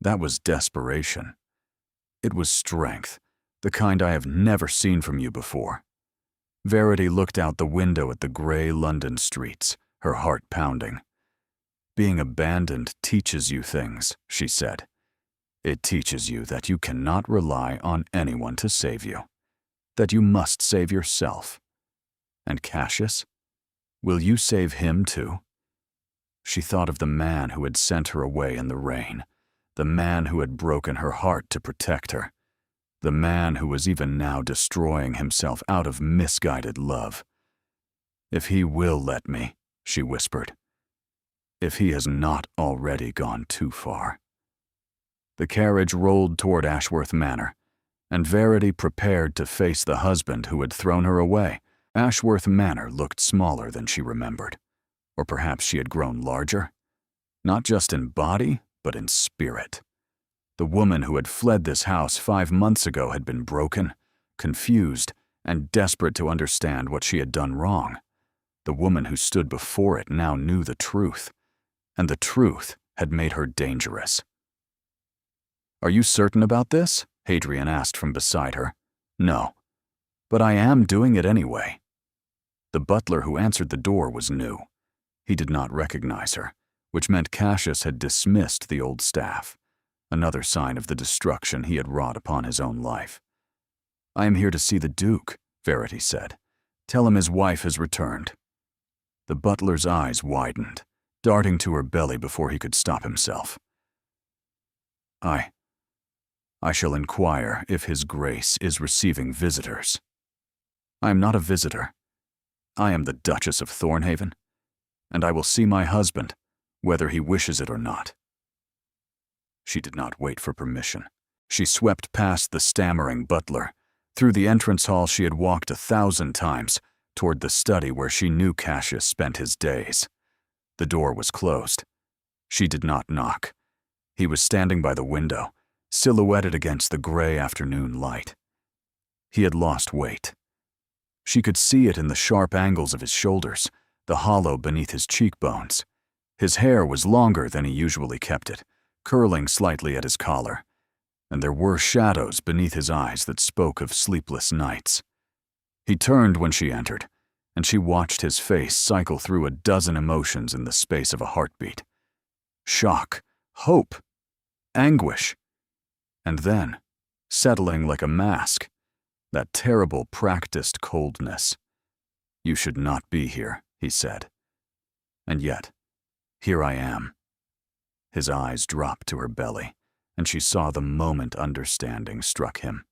"That was desperation. It was strength, the kind I have never seen from you before." Verity looked out the window at the gray London streets, her heart pounding. "Being abandoned teaches you things," she said. "It teaches you that you cannot rely on anyone to save you, that you must save yourself. And Cassius? Will you save him too?" She thought of the man who had sent her away in the rain, the man who had broken her heart to protect her, the man who was even now destroying himself out of misguided love. "If he will let me," she whispered. "If he has not already gone too far." The carriage rolled toward Ashworth Manor, and Verity prepared to face the husband who had thrown her away. Ashworth Manor looked smaller than she remembered. Or perhaps she had grown larger. Not just in body, but in spirit. The woman who had fled this house 5 months ago had been broken, confused, and desperate to understand what she had done wrong. The woman who stood before it now knew the truth, and the truth had made her dangerous. "Are you certain about this?" Hadrian asked from beside her. "No. But I am doing it anyway." The butler who answered the door was new. He did not recognize her, which meant Cassius had dismissed the old staff, another sign of the destruction he had wrought upon his own life. "I am here to see the Duke," Verity said. "Tell him his wife has returned." The butler's eyes widened, darting to her belly before he could stop himself. I shall inquire if His Grace is receiving visitors." "I am not a visitor. I am the Duchess of Thornhaven, and I will see my husband, whether he wishes it or not." She did not wait for permission. She swept past the stammering butler, through the entrance hall she had walked 1,000 times, toward the study where she knew Cassius spent his days. The door was closed. She did not knock. He was standing by the window, silhouetted against the gray afternoon light. He had lost weight. She could see it in the sharp angles of his shoulders, the hollow beneath his cheekbones. His hair was longer than he usually kept it, curling slightly at his collar, and there were shadows beneath his eyes that spoke of sleepless nights. He turned when she entered, and she watched his face cycle through a dozen emotions in the space of a heartbeat. Shock, hope, anguish, and then, settling like a mask, that terrible practiced coldness. "You should not be here," he said. "And yet, here I am." His eyes dropped to her belly, and she saw the moment understanding struck him.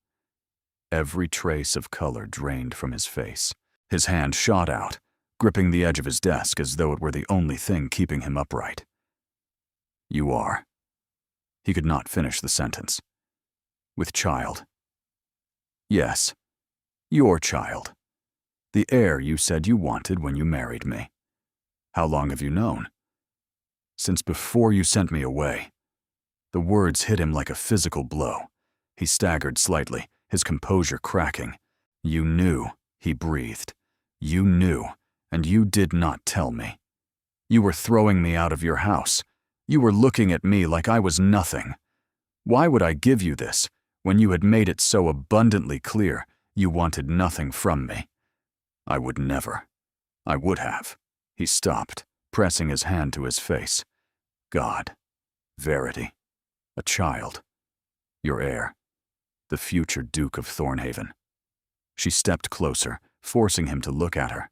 Every trace of color drained from his face. His hand shot out, gripping the edge of his desk as though it were the only thing keeping him upright. "You are." He could not finish the sentence. "With child." "Yes, your child. The heir you said you wanted when you married me. How long have you known?" "Since before you sent me away." The words hit him like a physical blow. He staggered slightly, his composure cracking. "You knew," he breathed. "You knew, and you did not tell me. You were throwing me out of your house. You were looking at me like I was nothing. Why would I give you this when you had made it so abundantly clear you wanted nothing from me? I would never. I would have." He stopped, pressing his hand to his face. "God, Verity, a child, your heir, the future Duke of Thornhaven." She stepped closer, forcing him to look at her.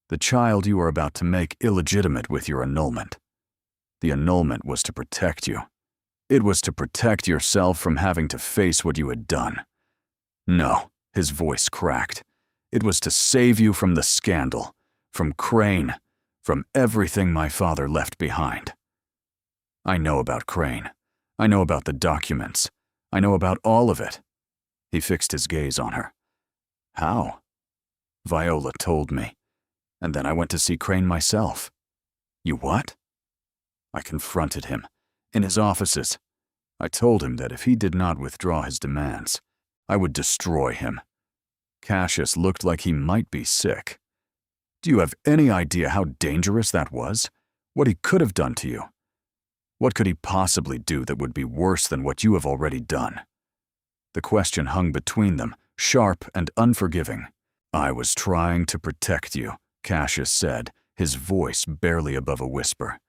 "The child you are about to make illegitimate with your annulment. The annulment was to protect you. It was to protect yourself from having to face what you had done. No," his voice cracked. "It was to save you from the scandal, from Crane, from everything my father left behind. I know about Crane. I know about the documents. I know about all of it." He fixed his gaze on her. "How?" "Viola told me, and then I went to see Crane myself." "You what?" "I confronted him, in his offices. I told him that if he did not withdraw his demands, I would destroy him. Cassius looked like he might be sick. Do you have any idea how dangerous that was? What he could have done to you? What could he possibly do that would be worse than what you have already done?" The question hung between them, sharp and unforgiving. "I was trying to protect you," Cassius said, his voice barely above a whisper.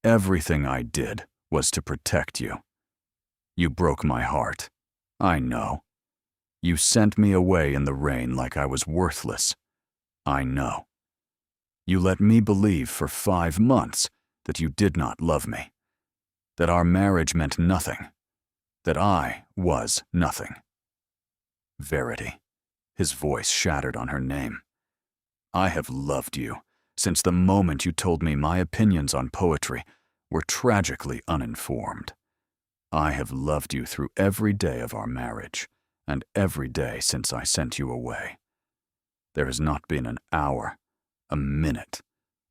"Everything I did was to protect you. You broke my heart. I know. You sent me away in the rain like I was worthless. I know. You let me believe for 5 months that you did not love me, that our marriage meant nothing, that I was nothing. Verity." His voice shattered on her name. "I have loved you since the moment you told me my opinions on poetry were tragically uninformed. I have loved you through every day of our marriage, and every day since I sent you away. There has not been an hour, a minute,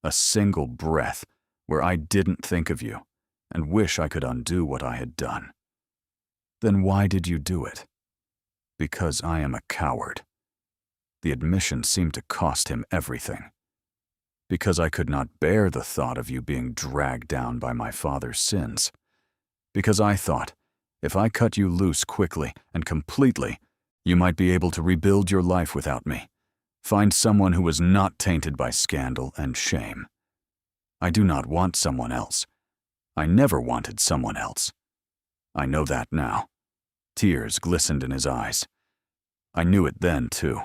a single breath where I didn't think of you and wish I could undo what I had done." "Then why did you do it?" "Because I am a coward." The admission seemed to cost him everything. "Because I could not bear the thought of you being dragged down by my father's sins. Because I thought, if I cut you loose quickly and completely, you might be able to rebuild your life without me, find someone who was not tainted by scandal and shame. I do not want someone else. I never wanted someone else. I know that now." Tears glistened in his eyes. "I knew it then, too.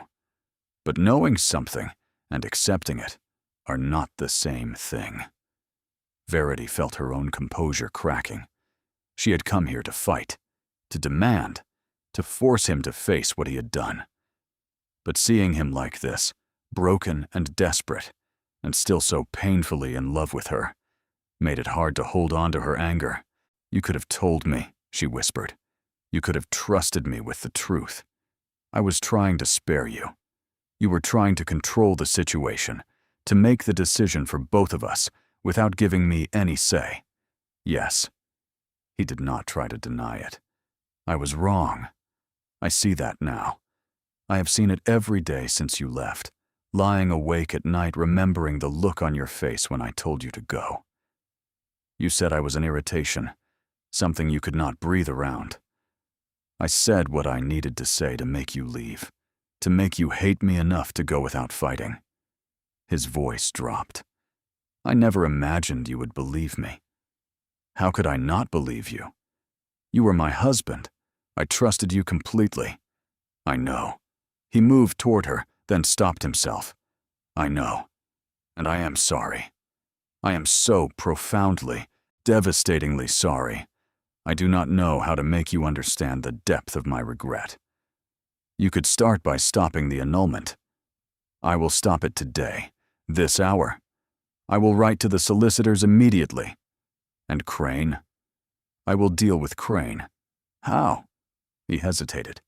But knowing something and accepting it are not the same thing." Verity felt her own composure cracking. She had come here to fight, to demand, to force him to face what he had done. But seeing him like this, broken and desperate, and still so painfully in love with her, made it hard to hold on to her anger. "You could have told me," she whispered. "You could have trusted me with the truth. I was trying to spare you. You were trying to control the situation, to make the decision for both of us without giving me any say. Yes." He did not try to deny it. "I was wrong. I see that now. I have seen it every day since you left, lying awake at night remembering the look on your face when I told you to go. You said I was an irritation, something you could not breathe around. I said what I needed to say to make you leave, to make you hate me enough to go without fighting. His voice dropped. I never imagined you would believe me. How could I not believe you? You were my husband. I trusted you completely. I know. He moved toward her, then stopped himself. I know. And I am sorry. I am so profoundly, devastatingly sorry. I do not know how to make you understand the depth of my regret. You could start by stopping the annulment. I will stop it today, this hour. I will write to the solicitors immediately. And Crane? I will deal with Crane. How? He hesitated,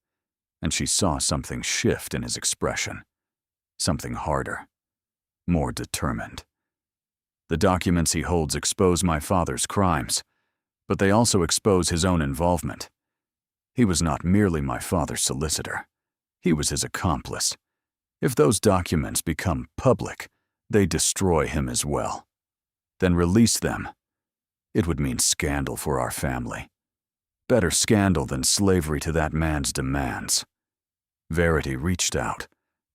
and she saw something shift in his expression. Something harder, more determined. The documents he holds expose my father's crimes, but they also expose his own involvement. He was not merely my father's solicitor. He was his accomplice. If those documents become public, they destroy him as well. Then release them. It would mean scandal for our family. Better scandal than slavery to that man's demands. Verity reached out,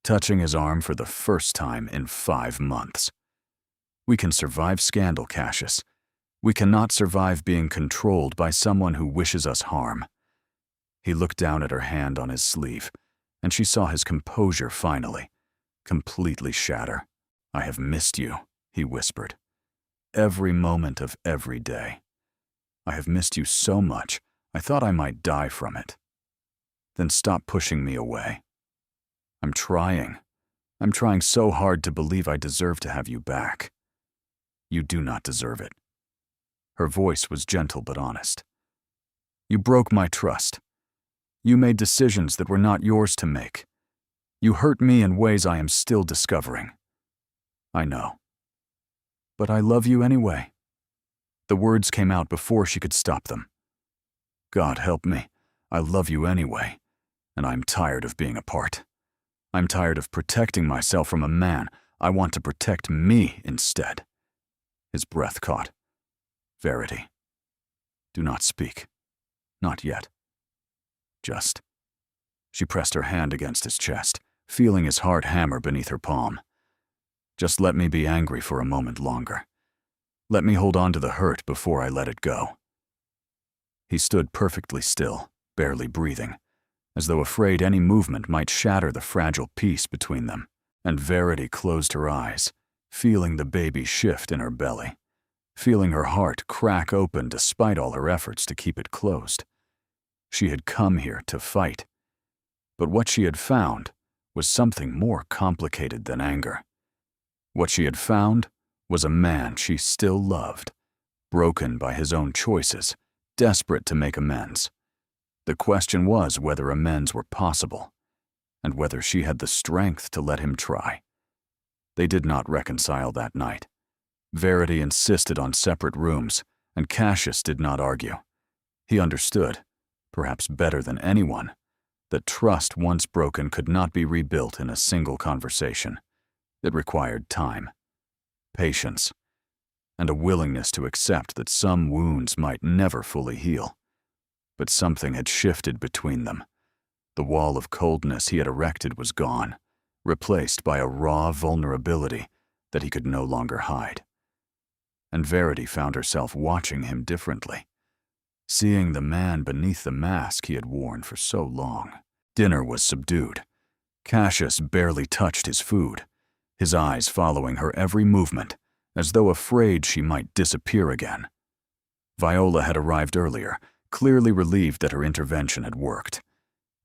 touching his arm for the first time in 5 months. We can survive scandal, Cassius. We cannot survive being controlled by someone who wishes us harm. He looked down at her hand on his sleeve, and she saw his composure finally, completely shatter. I have missed you, he whispered. Every moment of every day. I have missed you so much, I thought I might die from it. Then stop pushing me away. I'm trying. I'm trying so hard to believe I deserve to have you back. You do not deserve it. Her voice was gentle but honest. You broke my trust. You made decisions that were not yours to make. You hurt me in ways I am still discovering. I know. But I love you anyway. The words came out before she could stop them. God help me, I love you anyway, and I'm tired of being apart. I'm tired of protecting myself from a man. I want to protect me instead. His breath caught. Verity. Do not speak. Not yet. Just. She pressed her hand against his chest, feeling his heart hammer beneath her palm. Just let me be angry for a moment longer. Let me hold on to the hurt before I let it go. He stood perfectly still, barely breathing, as though afraid any movement might shatter the fragile peace between them, and Verity closed her eyes, feeling the baby shift in her belly, feeling her heart crack open despite all her efforts to keep it closed. She had come here to fight, but what she had found was something more complicated than anger. What she had found was a man she still loved, broken by his own choices, desperate to make amends. The question was whether amends were possible, and whether she had the strength to let him try. They did not reconcile that night. Verity insisted on separate rooms, and Cassius did not argue. He understood, perhaps better than anyone, that trust once broken could not be rebuilt in a single conversation. It required time, patience, and a willingness to accept that some wounds might never fully heal. But something had shifted between them. The wall of coldness he had erected was gone, replaced by a raw vulnerability that he could no longer hide. And Verity found herself watching him differently, seeing the man beneath the mask he had worn for so long. Dinner was subdued. Cassius barely touched his food, his eyes following her every movement, as though afraid she might disappear again. Viola had arrived earlier, clearly relieved that her intervention had worked,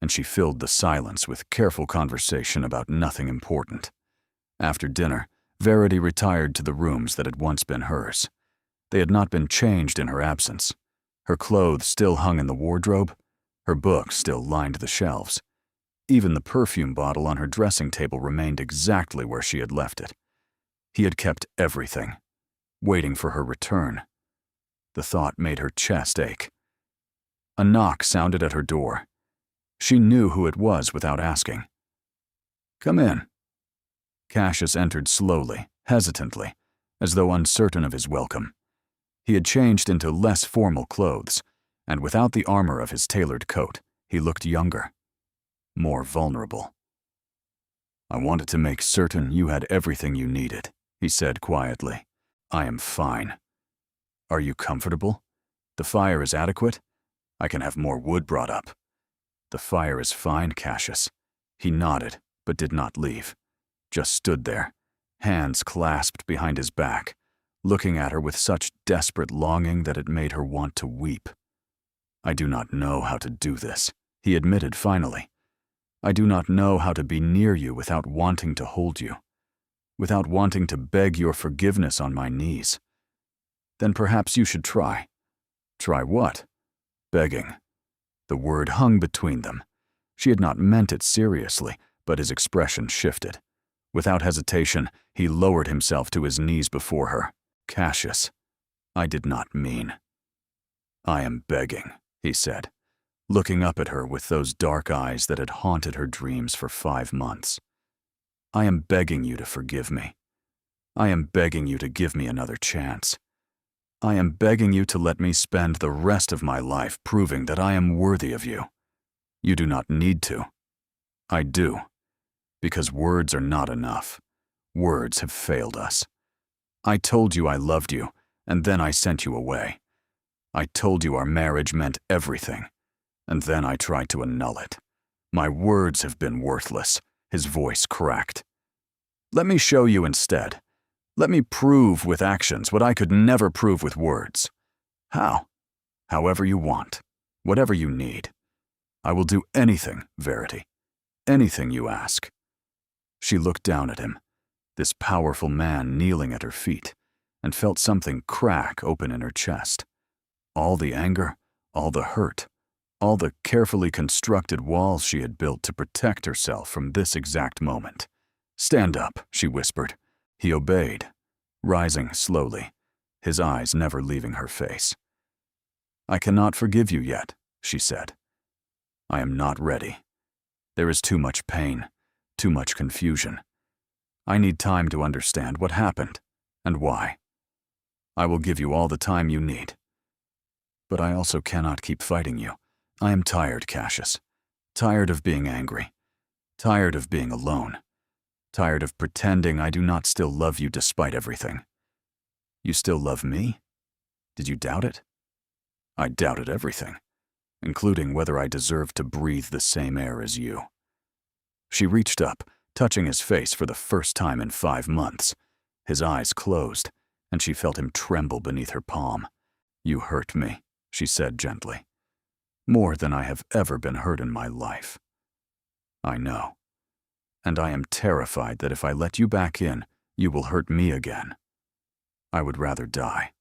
and she filled the silence with careful conversation about nothing important. After dinner, Verity retired to the rooms that had once been hers. They had not been changed in her absence. Her clothes still hung in the wardrobe, her books still lined the shelves. Even the perfume bottle on her dressing table remained exactly where she had left it. He had kept everything, waiting for her return. The thought made her chest ache. A knock sounded at her door. She knew who it was without asking. Come in. Cassius entered slowly, hesitantly, as though uncertain of his welcome. He had changed into less formal clothes, and without the armor of his tailored coat, he looked younger, more vulnerable. "I wanted to make certain you had everything you needed," he said quietly. "I am fine. Are you comfortable? The fire is adequate? I can have more wood brought up." "The fire is fine, Cassius." He nodded, but did not leave. Just stood there, hands clasped behind his back, looking at her with such desperate longing that it made her want to weep. "I do not know how to do this," he admitted finally. "I do not know how to be near you without wanting to hold you, without wanting to beg your forgiveness on my knees." "Then perhaps you should try." "Try what?" "Begging." The word hung between them. She had not meant it seriously, but his expression shifted. Without hesitation, he lowered himself to his knees before her. "Cassius, I did not mean." "I am begging," he said, looking up at her with those dark eyes that had haunted her dreams for 5 months. "I am begging you to forgive me. I am begging you to give me another chance. I am begging you to let me spend the rest of my life proving that I am worthy of you. You do not need to. I do. Because words are not enough. Words have failed us. I told you I loved you, and then I sent you away. I told you our marriage meant everything, and then I tried to annul it. My words have been worthless." His voice cracked. "Let me show you instead. Let me prove with actions what I could never prove with words." "How?" "However you want. Whatever you need. I will do anything, Verity. Anything you ask." She looked down at him, this powerful man kneeling at her feet, and felt something crack open in her chest. All the anger, all the hurt, all the carefully constructed walls she had built to protect herself from this exact moment. "Stand up," she whispered. He obeyed, rising slowly, his eyes never leaving her face. "I cannot forgive you yet," she said. "I am not ready. There is too much pain, too much confusion. I need time to understand what happened and why. I will give you all the time you need. But I also cannot keep fighting you. I am tired, Cassius. Tired of being angry. Tired of being alone. Tired of pretending I do not still love you despite everything. You still love me? Did you doubt it?" "I doubted everything, including whether I deserved to breathe the same air as you." She reached up, touching his face for the first time in 5 months. His eyes closed, and she felt him tremble beneath her palm. "You hurt me," she said gently. "More than I have ever been hurt in my life. I know. And I am terrified that if I let you back in, you will hurt me again. I would rather die.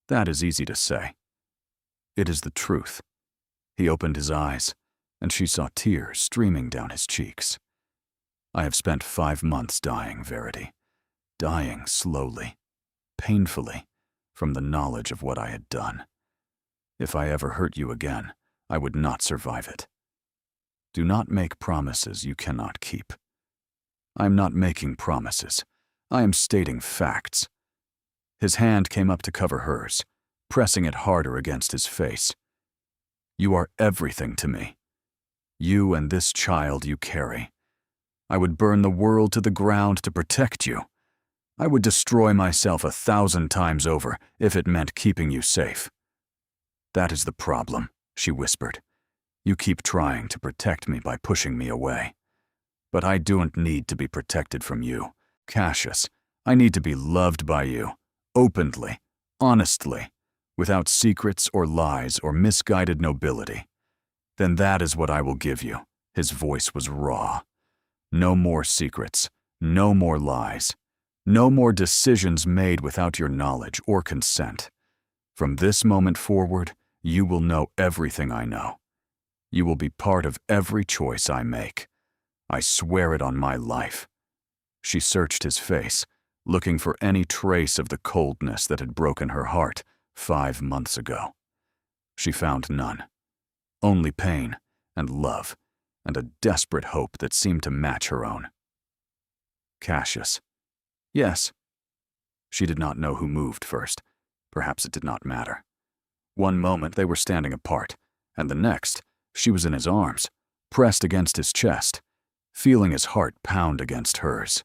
That is easy to say. It is the truth." He opened his eyes, and she saw tears streaming down his cheeks. "I have spent 5 months dying, Verity. Dying slowly, painfully, from the knowledge of what I had done. If I ever hurt you again, I would not survive it. Do not make promises you cannot keep." "I am not making promises. I am stating facts." His hand came up to cover hers, pressing it harder against his face. "You are everything to me. You and this child you carry. I would burn the world to the ground to protect you. I would destroy myself 1,000 times over if it meant keeping you safe." "That is the problem," she whispered. "You keep trying to protect me by pushing me away. But I don't need to be protected from you. Cassius, I need to be loved by you, openly, honestly, without secrets or lies or misguided nobility. Then that is what I will give you." His voice was raw. "No more secrets, no more lies, no more decisions made without your knowledge or consent. From this moment forward, you will know everything I know. You will be part of every choice I make. I swear it on my life." She searched his face, looking for any trace of the coldness that had broken her heart 5 months ago. She found none. Only pain and love and a desperate hope that seemed to match her own. Cassius. Yes. She did not know who moved first. Perhaps it did not matter. One moment they were standing apart, and the next, she was in his arms, pressed against his chest, feeling his heart pound against hers.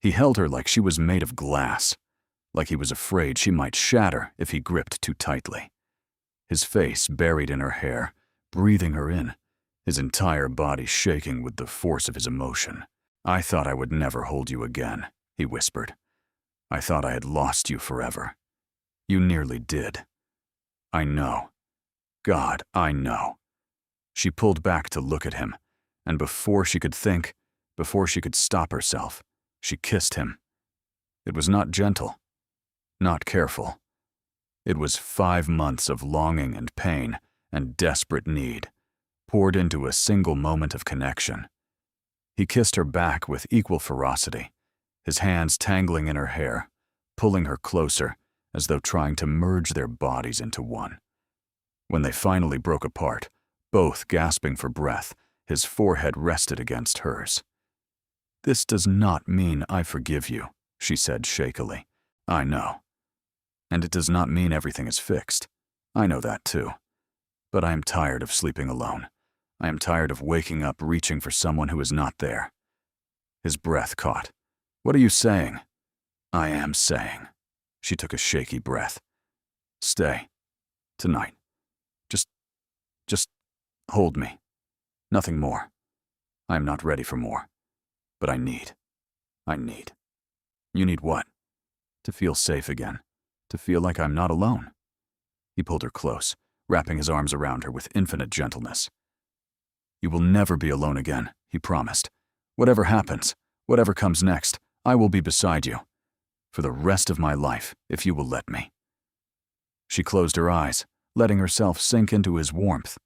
He held her like she was made of glass, like he was afraid she might shatter if he gripped too tightly. His face buried in her hair, breathing her in, his entire body shaking with the force of his emotion. I thought I would never hold you again, he whispered. I thought I had lost you forever. You nearly did. I know. God, I know. She pulled back to look at him, and before she could think, before she could stop herself, she kissed him. It was not gentle, not careful. It was 5 months of longing and pain and desperate need, poured into a single moment of connection. He kissed her back with equal ferocity, his hands tangling in her hair, pulling her closer, as though trying to merge their bodies into one. When they finally broke apart, both gasping for breath, his forehead rested against hers. This does not mean I forgive you, she said shakily. I know. And it does not mean everything is fixed. I know that too. But I am tired of sleeping alone. I am tired of waking up reaching for someone who is not there. His breath caught. What are you saying? I am saying. She took a shaky breath. Stay. Tonight. Just hold me. Nothing more. I am not ready for more. But I need. You need what? To feel safe again. To feel like I'm not alone. He pulled her close, wrapping his arms around her with infinite gentleness. You will never be alone again, he promised. Whatever happens, whatever comes next, I will be beside you. For the rest of my life, if you will let me. She closed her eyes, letting herself sink into his warmth.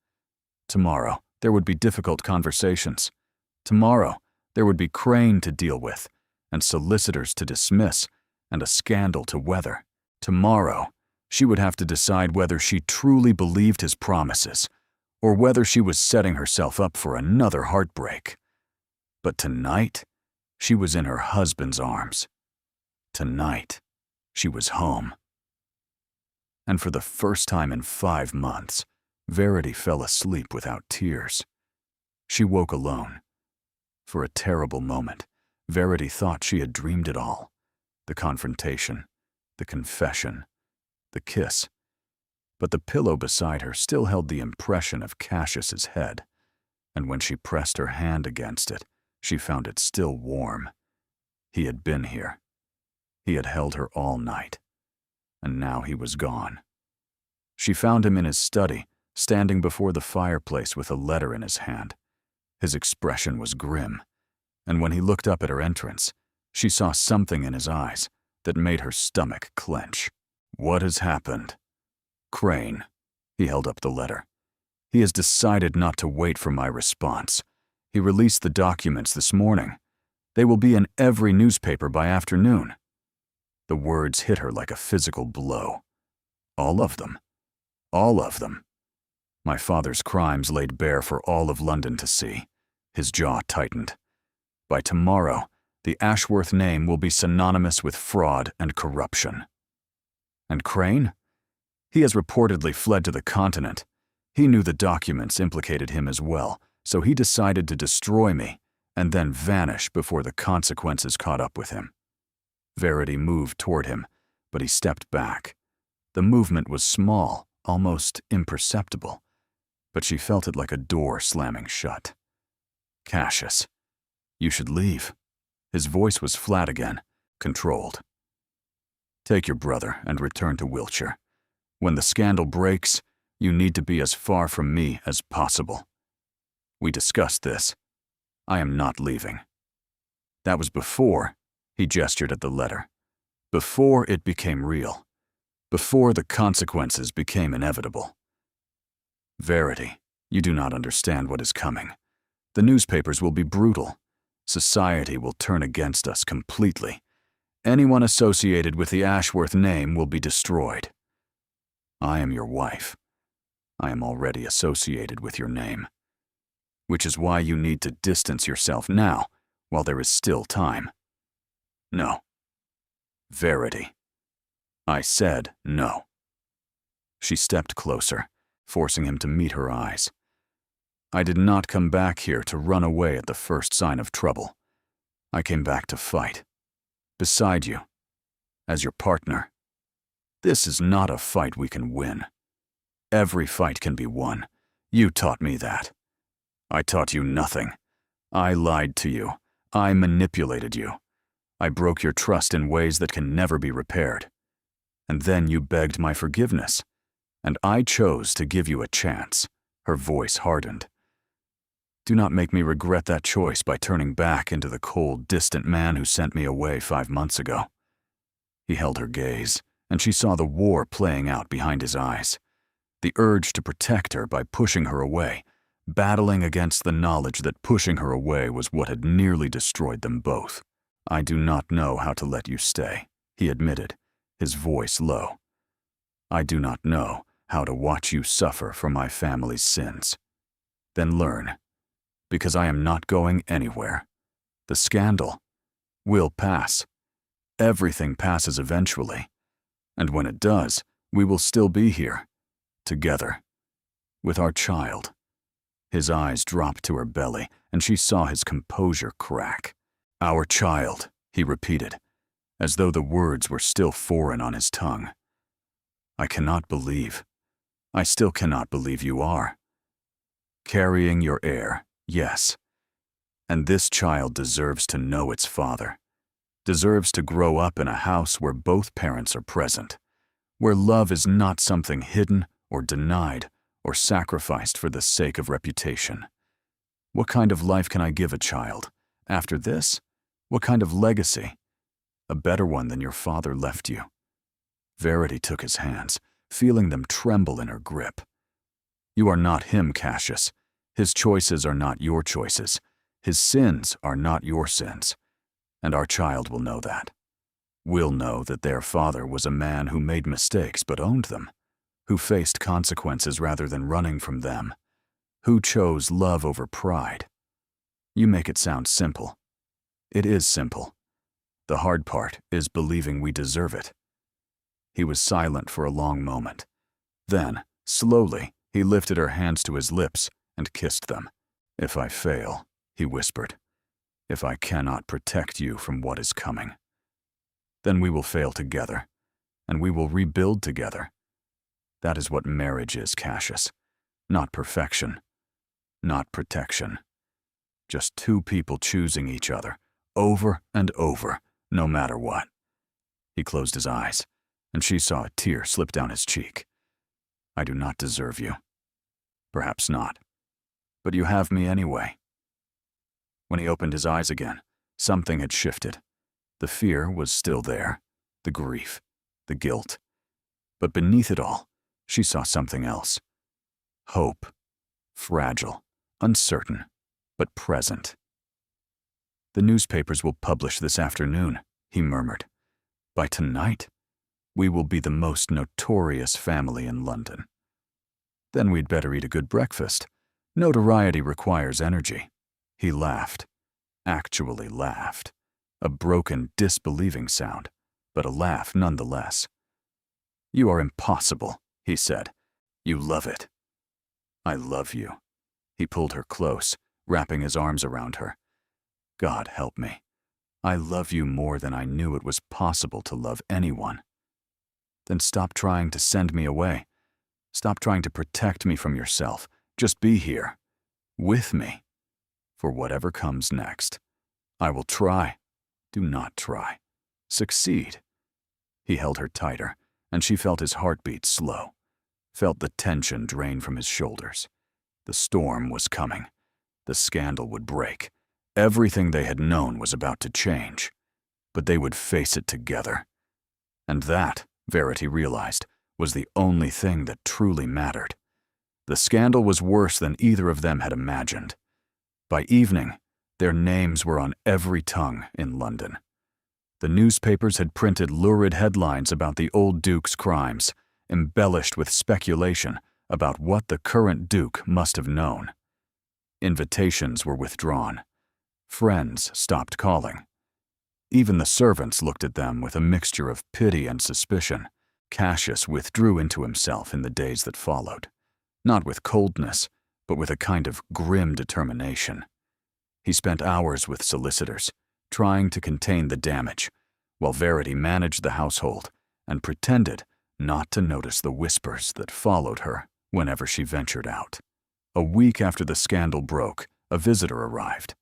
Tomorrow, there would be difficult conversations. Tomorrow, there would be Crane to deal with, and solicitors to dismiss, and a scandal to weather. Tomorrow, she would have to decide whether she truly believed his promises, or whether she was setting herself up for another heartbreak. But tonight, she was in her husband's arms. Tonight, she was home. And for the first time in 5 months, Verity fell asleep without tears. She woke alone. For a terrible moment, Verity thought she had dreamed it all. The confrontation, the confession, the kiss. But the pillow beside her still held the impression of Cassius's head, and when she pressed her hand against it, she found it still warm. He had been here. He had held her all night, and now he was gone. She found him in his study, standing before the fireplace with a letter in his hand. His expression was grim, and when he looked up at her entrance, she saw something in his eyes that made her stomach clench. What has happened? Crane. He held up the letter. He has decided not to wait for my response. He released the documents this morning. They will be in every newspaper by afternoon. The words hit her like a physical blow. All of them. All of them. My father's crimes laid bare for all of London to see. His jaw tightened. By tomorrow, the Ashworth name will be synonymous with fraud and corruption. And Crane? He has reportedly fled to the continent. He knew the documents implicated him as well, so he decided to destroy me and then vanish before the consequences caught up with him. Verity moved toward him, but he stepped back. The movement was small, almost imperceptible, but she felt it like a door slamming shut. Cassius, you should leave. His voice was flat again, controlled. Take your brother and return to Wiltshire. When the scandal breaks, you need to be as far from me as possible. We discussed this. I am not leaving. That was before, he gestured at the letter, before it became real, before the consequences became inevitable. Verity, you do not understand what is coming. The newspapers will be brutal. Society will turn against us completely. Anyone associated with the Ashworth name will be destroyed. I am your wife. I am already associated with your name. Which is why you need to distance yourself now, while there is still time. No. Verity. I said no. She stepped closer, forcing him to meet her eyes. I did not come back here to run away at the first sign of trouble. I came back to fight. Beside you. As your partner. This is not a fight we can win. Every fight can be won. You taught me that. I taught you nothing. I lied to you. I manipulated you. I broke your trust in ways that can never be repaired. And then you begged my forgiveness. And I chose to give you a chance. Her voice hardened. Do not make me regret that choice by turning back into the cold, distant man who sent me away 5 months ago. He held her gaze, and she saw the war playing out behind his eyes. The urge to protect her by pushing her away, battling against the knowledge that pushing her away was what had nearly destroyed them both. I do not know how to let you stay, he admitted, his voice low. I do not know how to watch you suffer for my family's sins. Then learn, because I am not going anywhere. The scandal will pass. Everything passes eventually. And when it does, we will still be here, together, with our child. His eyes dropped to her belly, and she saw his composure crack. Our child, he repeated, as though the words were still foreign on his tongue. I still cannot believe you are. Carrying your heir, yes. And this child deserves to know its father, deserves to grow up in a house where both parents are present, where love is not something hidden or denied or sacrificed for the sake of reputation. What kind of life can I give a child? After this, what kind of legacy? A better one than your father left you. Verity took his hands, feeling them tremble in her grip. You are not him, Cassius. His choices are not your choices. His sins are not your sins. And our child will know that. Will know that their father was a man who made mistakes but owned them, who faced consequences rather than running from them, who chose love over pride. You make it sound simple. It is simple. The hard part is believing we deserve it. He was silent for a long moment. Then, slowly, he lifted her hands to his lips and kissed them. If I fail, he whispered, if I cannot protect you from what is coming, then we will fail together, and we will rebuild together. That is what marriage is, Cassius. Not perfection, not protection. Just two people choosing each other, over and over, no matter what. He closed his eyes, and she saw a tear slip down his cheek. I do not deserve you. Perhaps not. But you have me anyway. When he opened his eyes again, something had shifted. The fear was still there, the grief, the guilt. But beneath it all, she saw something else. Hope. Fragile, uncertain, but present. The newspapers will publish this afternoon, he murmured. By tonight, we will be the most notorious family in London. Then we'd better eat a good breakfast. Notoriety requires energy. He laughed. Actually laughed. A broken, disbelieving sound, but a laugh nonetheless. You are impossible, he said. You love it. I love you. He pulled her close, wrapping his arms around her. God help me. I love you more than I knew it was possible to love anyone. Then stop trying to send me away. Stop trying to protect me from yourself. Just be here, with me, for whatever comes next. I will try. Do not try. Succeed. He held her tighter, and she felt his heartbeat slow, felt the tension drain from his shoulders. The storm was coming. The scandal would break. Everything they had known was about to change, but they would face it together. And that, Verity realized, was the only thing that truly mattered. The scandal was worse than either of them had imagined. By evening, their names were on every tongue in London. The newspapers had printed lurid headlines about the old Duke's crimes, embellished with speculation about what the current Duke must have known. Invitations were withdrawn. Friends stopped calling. Even the servants looked at them with a mixture of pity and suspicion. Cassius withdrew into himself in the days that followed, not with coldness, but with a kind of grim determination. He spent hours with solicitors, trying to contain the damage, while Verity managed the household and pretended not to notice the whispers that followed her whenever she ventured out. A week after the scandal broke, a visitor arrived.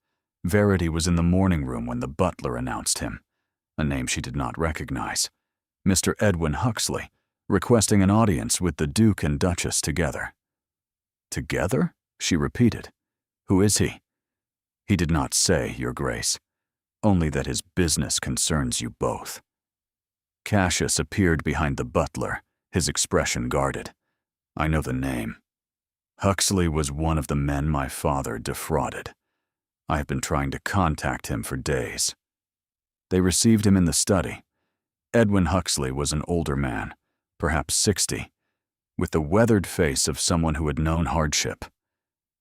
Verity was in the morning room when the butler announced him, a name she did not recognize, Mr. Edwin Huxley, requesting an audience with the Duke and Duchess together. Together? She repeated. Who is he? He did not say, Your Grace, only that his business concerns you both. Cassius appeared behind the butler, his expression guarded. I know the name. Huxley was one of the men my father defrauded. I have been trying to contact him for days. They received him in the study. Edwin Huxley was an older man, perhaps 60, with the weathered face of someone who had known hardship.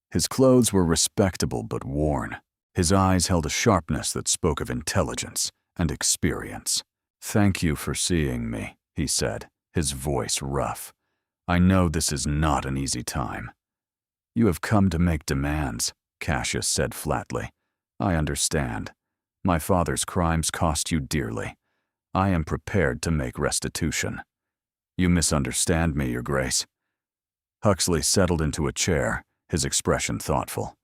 His clothes were respectable but worn. His eyes held a sharpness that spoke of intelligence and experience. Thank you for seeing me, he said, his voice rough. I know this is not an easy time. You have come to make demands, Cassius said flatly. I understand. My father's crimes cost you dearly. I am prepared to make restitution. You misunderstand me, Your Grace. Huxley settled into a chair, his expression thoughtful.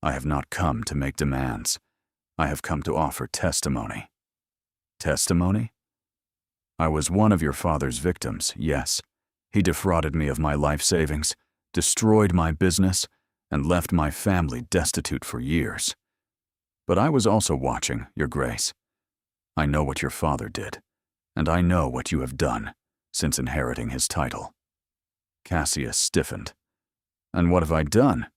I have not come to make demands. I have come to offer testimony. Testimony? I was one of your father's victims, yes. He defrauded me of my life savings, destroyed my business, and left my family destitute for years. But I was also watching, Your Grace. I know what your father did, and I know what you have done since inheriting his title. Cassius stiffened. And what have I done?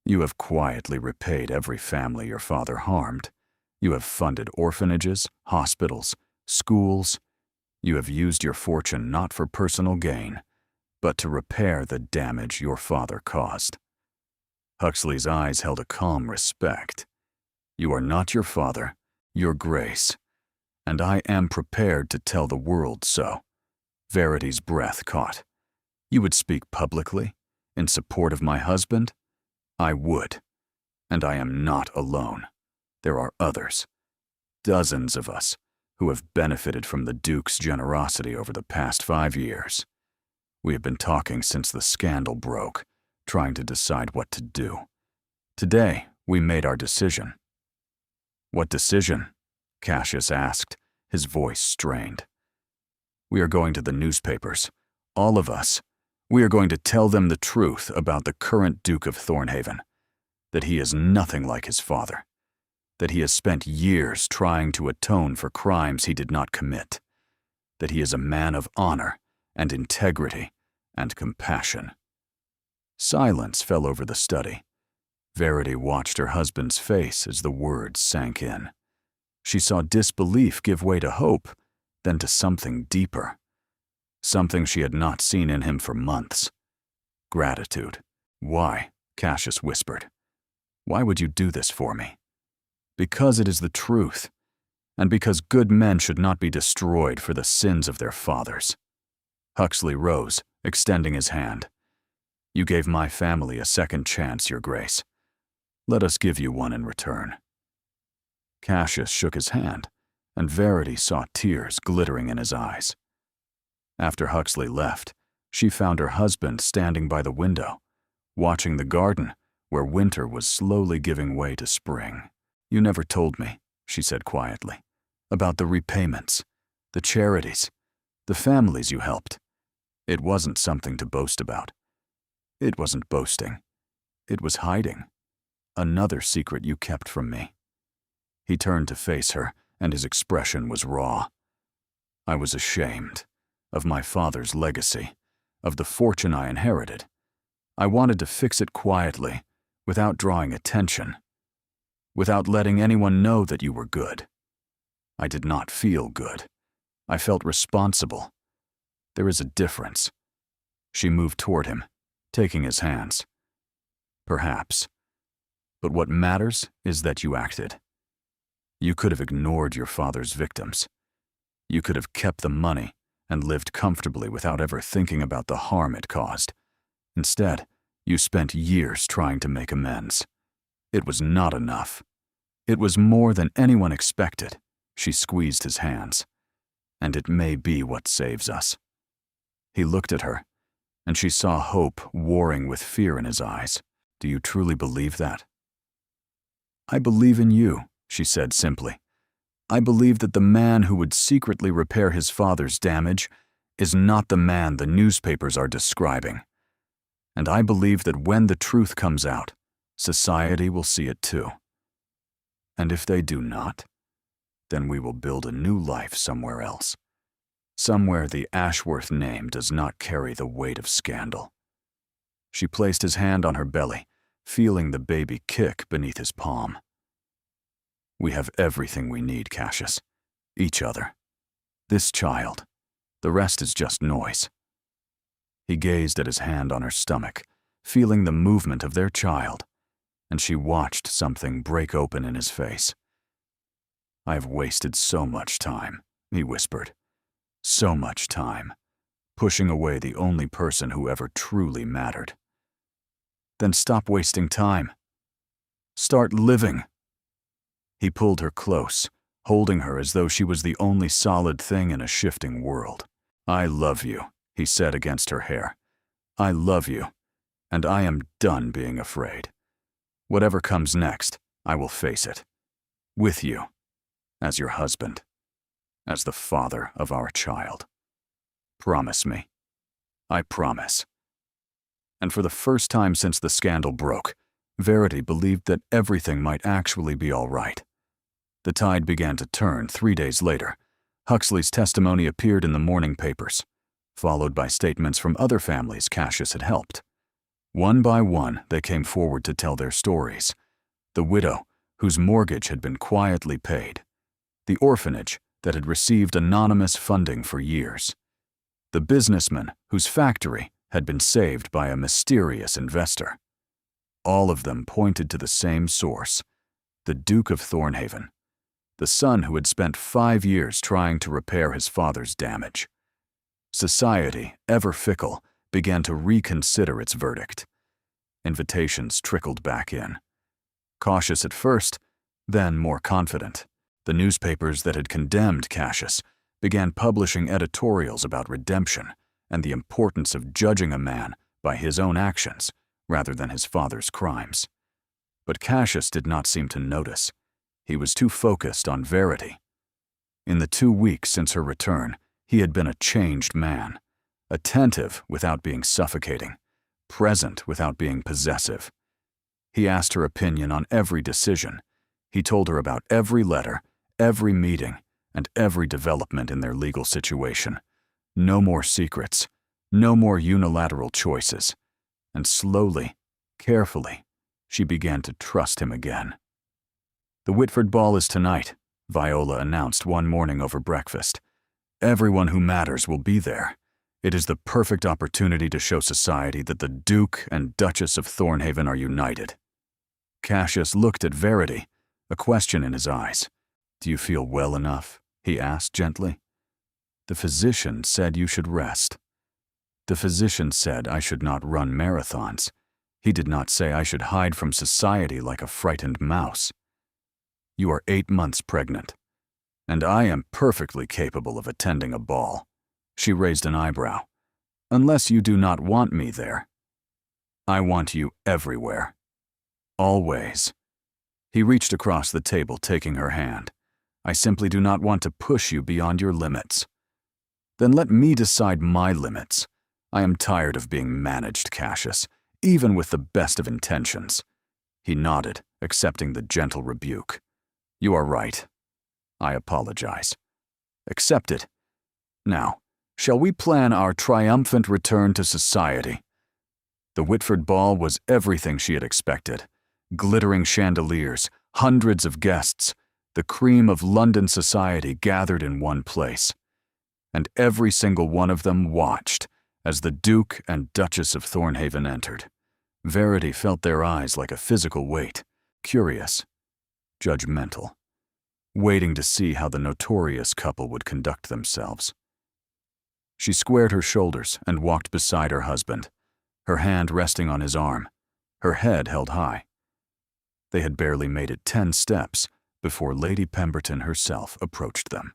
You have quietly repaid every family your father harmed. You have funded orphanages, hospitals, schools. You have used your fortune not for personal gain, but to repair the damage your father caused. Huxley's eyes held a calm respect. You are not your father, Your Grace, and I am prepared to tell the world so. Verity's breath caught. You would speak publicly, in support of my husband? I would, and I am not alone. There are others, dozens of us, who have benefited from the Duke's generosity over the past 5 years. We have been talking since the scandal broke, trying to decide what to do. Today, we made our decision. What decision? Cassius asked, his voice strained. We are going to the newspapers, all of us. We are going to tell them the truth about the current Duke of Thornhaven, that he is nothing like his father, that he has spent years trying to atone for crimes he did not commit, that he is a man of honor and integrity and compassion. Silence fell over the study. Verity watched her husband's face as the words sank in. She saw disbelief give way to hope, then to something deeper. Something she had not seen in him for months. Gratitude. Why? Cassius whispered. Why would you do this for me? Because it is the truth, and because good men should not be destroyed for the sins of their fathers. Huxley rose, extending his hand. You gave my family a second chance, Your Grace. Let us give you one in return. Cassius shook his hand, and Verity saw tears glittering in his eyes. After Huxley left, she found her husband standing by the window, watching the garden where winter was slowly giving way to spring. You never told me, she said quietly, about the repayments, the charities, the families you helped. It wasn't something to boast about. It wasn't boasting. It was hiding. Another secret you kept from me. He turned to face her, and his expression was raw. I was ashamed of my father's legacy, of the fortune I inherited. I wanted to fix it quietly, without drawing attention, without letting anyone know that you were good. I did not feel good. I felt responsible. There is a difference. She moved toward him, taking his hands. Perhaps. But what matters is that you acted. You could have ignored your father's victims. You could have kept the money and lived comfortably without ever thinking about the harm it caused. Instead, you spent years trying to make amends. It was not enough. It was more than anyone expected. She squeezed his hands. And it may be what saves us. He looked at her, and she saw hope warring with fear in his eyes. Do you truly believe that? I believe in you, she said simply. I believe that the man who would secretly repair his father's damage is not the man the newspapers are describing. And I believe that when the truth comes out, society will see it too. And if they do not, then we will build a new life somewhere else. Somewhere the Ashworth name does not carry the weight of scandal. She placed his hand on her belly, feeling the baby kick beneath his palm. We have everything we need, Cassius. Each other. This child. The rest is just noise. He gazed at his hand on her stomach, feeling the movement of their child, and she watched something break open in his face. I have wasted so much time, he whispered. So much time, pushing away the only person who ever truly mattered. Then stop wasting time. Start living. He pulled her close, holding her as though she was the only solid thing in a shifting world. I love you, he said against her hair. I love you, and I am done being afraid. Whatever comes next, I will face it. With you, as your husband, as the father of our child. Promise me. I promise. And for the first time since the scandal broke, Verity believed that everything might actually be all right. The tide began to turn 3 days later. Huxley's testimony appeared in the morning papers, followed by statements from other families Cassius had helped. One by one, they came forward to tell their stories. The widow, whose mortgage had been quietly paid. The orphanage that had received anonymous funding for years. The businessman whose factory had been saved by a mysterious investor. All of them pointed to the same source, the Duke of Thornhaven, the son who had spent 5 years trying to repair his father's damage. Society, ever fickle, began to reconsider its verdict. Invitations trickled back in. Cautious at first, then more confident. The newspapers that had condemned Cassius began publishing editorials about redemption and the importance of judging a man by his own actions rather than his father's crimes. But Cassius did not seem to notice. He was too focused on Verity. In the 2 weeks since her return, he had been a changed man, attentive without being suffocating, present without being possessive. He asked her opinion on every decision. He told her about every letter, every meeting, and every development in their legal situation. No more secrets, no more unilateral choices. And slowly, carefully, she began to trust him again. The Whitford ball is tonight, Viola announced one morning over breakfast. Everyone who matters will be there. It is the perfect opportunity to show society that the Duke and Duchess of Thornhaven are united. Cassius looked at Verity, a question in his eyes. Do you feel well enough? He asked gently. The physician said you should rest. The physician said I should not run marathons. He did not say I should hide from society like a frightened mouse. You are 8 months pregnant, and I am perfectly capable of attending a ball. She raised an eyebrow. Unless you do not want me there. I want you everywhere. Always. He reached across the table, taking her hand. I simply do not want to push you beyond your limits. Then let me decide my limits. I am tired of being managed, Cassius, even with the best of intentions. He nodded, accepting the gentle rebuke. You are right. I apologize. Accept it. Now, shall we plan our triumphant return to society? The Whitford ball was everything she had expected. Glittering chandeliers, hundreds of guests, the cream of London society gathered in one place. And every single one of them watched as the Duke and Duchess of Thornhaven entered. Verity felt their eyes like a physical weight, curious, judgmental. waiting to see how the notorious couple would conduct themselves. She squared her shoulders and walked beside her husband, her hand resting on his arm, her head held high. They had barely made it 10 steps before Lady Pemberton herself approached them,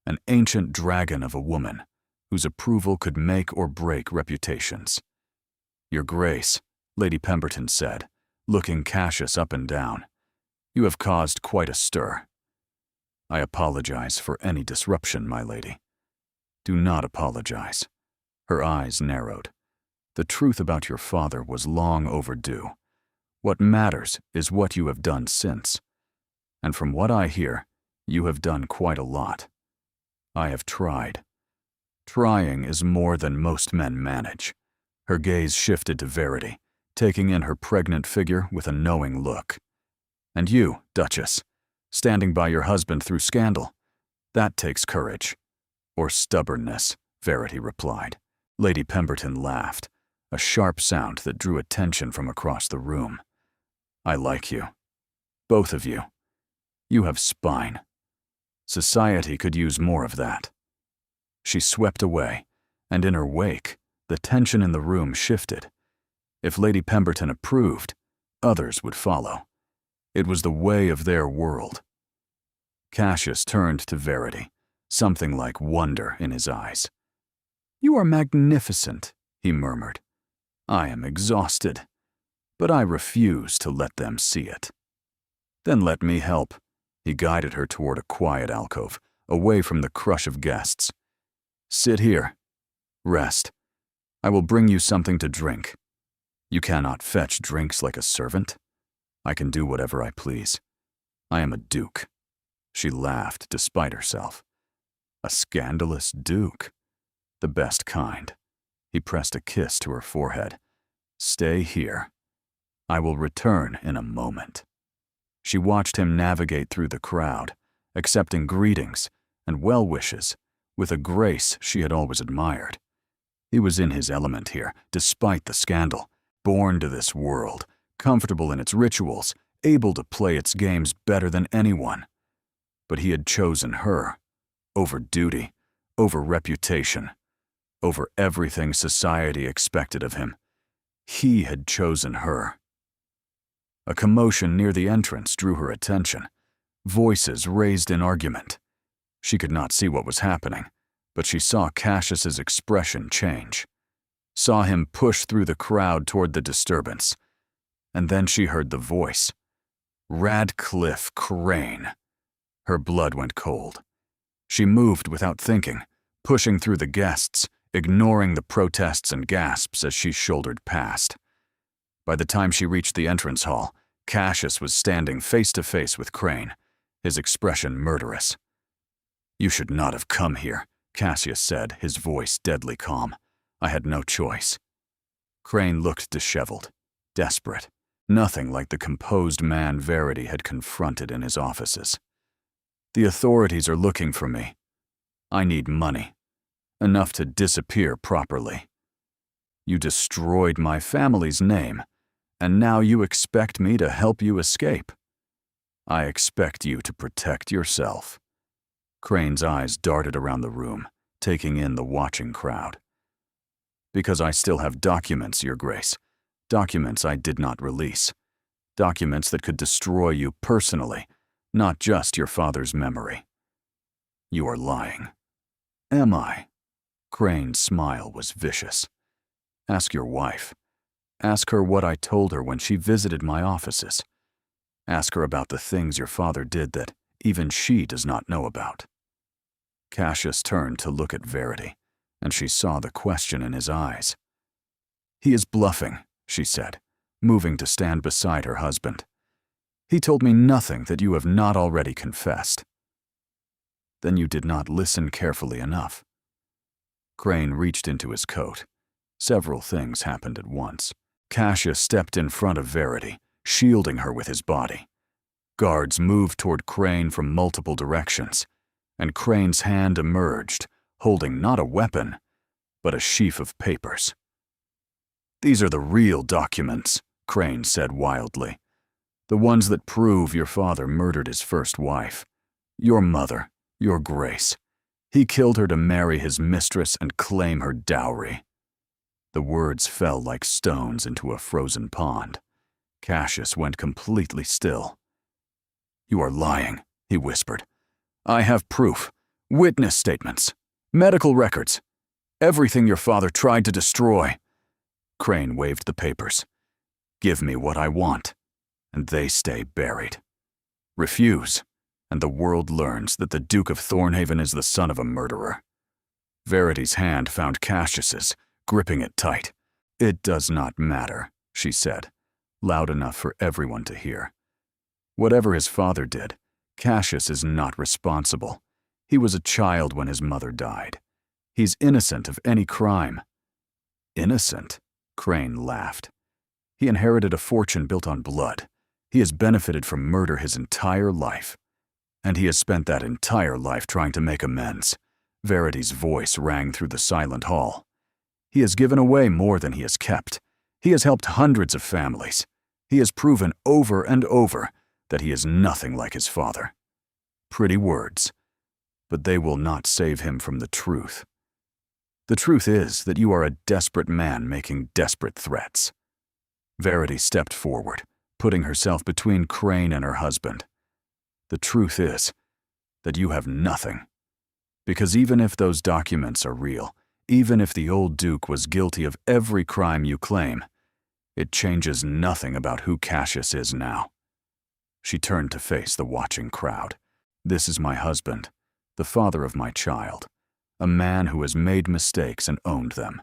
an ancient dragon of a woman whose approval could make or break reputations. "Your Grace," Lady Pemberton said, looking Cassius up and down, "you have caused quite a stir." "I apologize for any disruption, my lady." "Do not apologize." Her eyes narrowed. "The truth about your father was long overdue. What matters is what you have done since. And from what I hear, you have done quite a lot. I have tried. Trying is more than most men manage." Her gaze shifted to Verity, taking in her pregnant figure with a knowing look. "And you, Duchess, standing by your husband through scandal. That takes courage." "Or stubbornness," Verity replied. Lady Pemberton laughed, a sharp sound that drew attention from across the room. "I like you. Both of you. You have spine. Society could use more of that." She swept away, and in her wake, the tension in the room shifted. If Lady Pemberton approved, others would follow. It was the way of their world. Cassius turned to Verity, something like wonder in his eyes. "You are magnificent," he murmured. "I am exhausted, but I refuse to let them see it." "Then let me help." He guided her toward a quiet alcove, away from the crush of guests. "Sit here. Rest. I will bring you something to drink. You cannot fetch drinks like a servant. I can do whatever I please. I am a duke." She laughed despite herself. "A scandalous duke. The best kind." He pressed a kiss to her forehead. "Stay here. I will return in a moment." She watched him navigate through the crowd, accepting greetings and well wishes with a grace she had always admired. He was in his element here, despite the scandal, born to this world, comfortable in its rituals, able to play its games better than anyone. But he had chosen her, over duty, over reputation, over everything society expected of him. He had chosen her. A commotion near the entrance drew her attention, voices raised in argument. She could not see what was happening, but she saw Cassius's expression change, saw him push through the crowd toward the disturbance, and then she heard the voice. Radcliffe Crane. Her blood went cold. She moved without thinking, pushing through the guests, ignoring the protests and gasps as she shouldered past. By the time she reached the entrance hall, Cassius was standing face to face with Crane, his expression murderous. "You should not have come here," Cassius said, his voice deadly calm. "I had no choice." Crane looked disheveled, desperate, nothing like the composed man Verity had confronted in his offices. "The authorities are looking for me. I need money, enough to disappear properly. You destroyed my family's name, and now you expect me to help you escape. I expect you to protect yourself." Crane's eyes darted around the room, taking in the watching crowd. "Because I still have documents, Your Grace. Documents I did not release. Documents that could destroy you personally, not just your father's memory." "You are lying." "Am I?" Crane's smile was vicious. "Ask your wife. Ask her what I told her when she visited my offices. Ask her about the things your father did that even she does not know about." Cassius turned to look at Verity, and she saw the question in his eyes. "He is bluffing," she said, moving to stand beside her husband. "He told me nothing that you have not already confessed." "Then you did not listen carefully enough." Crane reached into his coat. Several things happened at once. Cassius stepped in front of Verity, shielding her with his body. Guards moved toward Crane from multiple directions, and Crane's hand emerged, holding not a weapon, but a sheaf of papers. "These are the real documents," Crane said wildly. "The ones that prove your father murdered his first wife. Your mother, your grace. He killed her to marry his mistress and claim her dowry." The words fell like stones into a frozen pond. Cassius went completely still. "You are lying," he whispered. "I have proof, witness statements, medical records, everything your father tried to destroy." Crane waved the papers. "Give me what I want, and they stay buried. Refuse, and the world learns that the Duke of Thornhaven is the son of a murderer." Verity's hand found Cassius's, gripping it tight. "It does not matter," she said, loud enough for everyone to hear. "Whatever his father did, Cassius is not responsible. He was a child when his mother died. He's innocent of any crime." "Innocent?" Crane laughed. "He inherited a fortune built on blood. He has benefited from murder his entire life. And he has spent that entire life trying to make amends." Verity's voice rang through the silent hall. "He has given away more than he has kept. He has helped hundreds of families. He has proven over and over that he is nothing like his father." Pretty words, but they will not save him from the truth. The truth is that you are a desperate man making desperate threats. Verity stepped forward, putting herself between Crane and her husband. "The truth is that you have nothing. Because even if those documents are real, even if the old Duke was guilty of every crime you claim, it changes nothing about who Cassius is now." She turned to face the watching crowd. "This is my husband, the father of my child, a man who has made mistakes and owned them,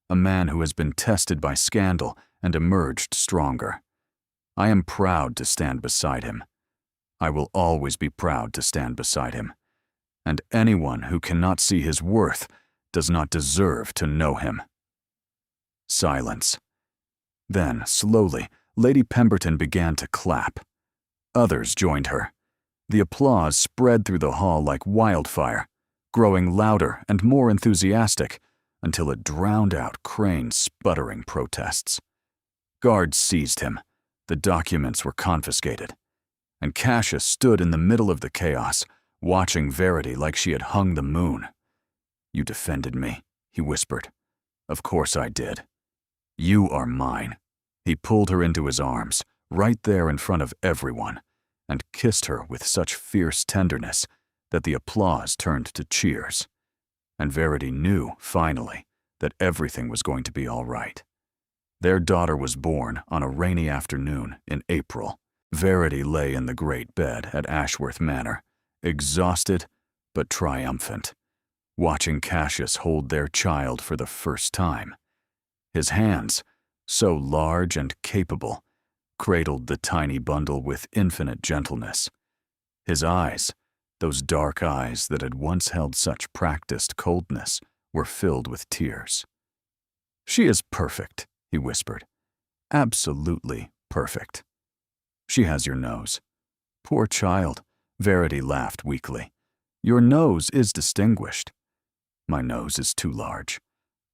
a man who has been tested by scandal and emerged stronger. I am proud to stand beside him. I will always be proud to stand beside him. And anyone who cannot see his worth does not deserve to know him." Silence. Then, slowly, Lady Pemberton began to clap. Others joined her. The applause spread through the hall like wildfire, growing louder and more enthusiastic until it drowned out Crane's sputtering protests. Guards seized him. The documents were confiscated. And Cassius stood in the middle of the chaos, watching Verity like she had hung the moon. "You defended me," he whispered. "Of course I did. You are mine." He pulled her into his arms, right there in front of everyone, and kissed her with such fierce tenderness that the applause turned to cheers. And Verity knew, finally, that everything was going to be all right. Their daughter was born on a rainy afternoon in April. Verity lay in the great bed at Ashworth Manor, exhausted but triumphant, watching Cassius hold their child for the first time. His hands, so large and capable, cradled the tiny bundle with infinite gentleness. His eyes, those dark eyes that had once held such practiced coldness, were filled with tears. "She is perfect," he whispered. "Absolutely perfect. She has your nose." "Poor child," Verity laughed weakly. "Your nose is distinguished." "My nose is too large,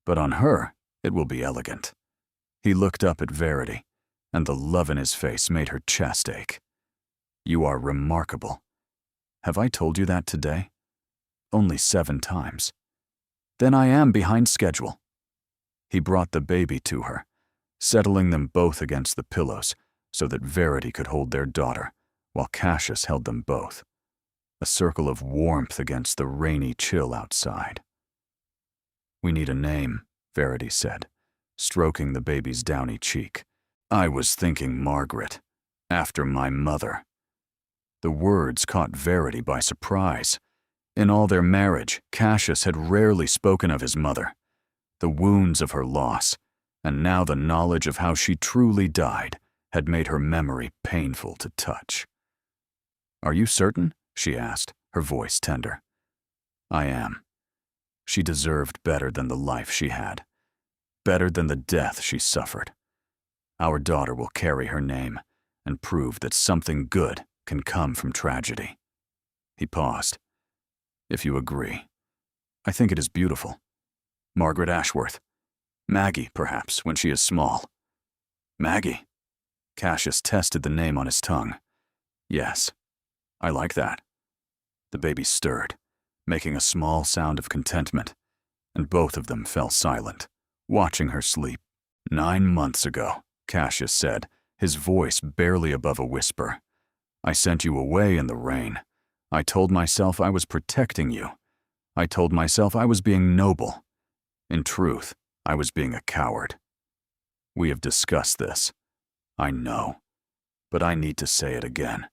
but on her it will be elegant." He looked up at Verity, and the love in his face made her chest ache. "You are remarkable. Have I told you that today?" "Only 7 times." "Then I am behind schedule." He brought the baby to her, settling them both against the pillows so that Verity could hold their daughter, while Cassius held them both. A circle of warmth against the rainy chill outside. "We need a name," Verity said, stroking the baby's downy cheek. "I was thinking Margaret, after my mother." The words caught Verity by surprise. In all their marriage, Cassius had rarely spoken of his mother, the wounds of her loss, and now the knowledge of how she truly died had made her memory painful to touch. "Are you certain?" she asked, her voice tender. "I am. She deserved better than the life she had, better than the death she suffered. Our daughter will carry her name and prove that something good can come from tragedy." He paused. "If you agree, I think it is beautiful. Margaret Ashworth. Maggie, perhaps, when she is small." "Maggie?" Cassius tested the name on his tongue. "Yes, I like that." The baby stirred, making a small sound of contentment, and both of them fell silent, watching her sleep. 9 months ago, Cassius said, his voice barely above a whisper. I sent you away in the rain. I told myself I was protecting you. I told myself I was being noble. In truth, I was being a coward. We have discussed this. I know. But I need to say it again.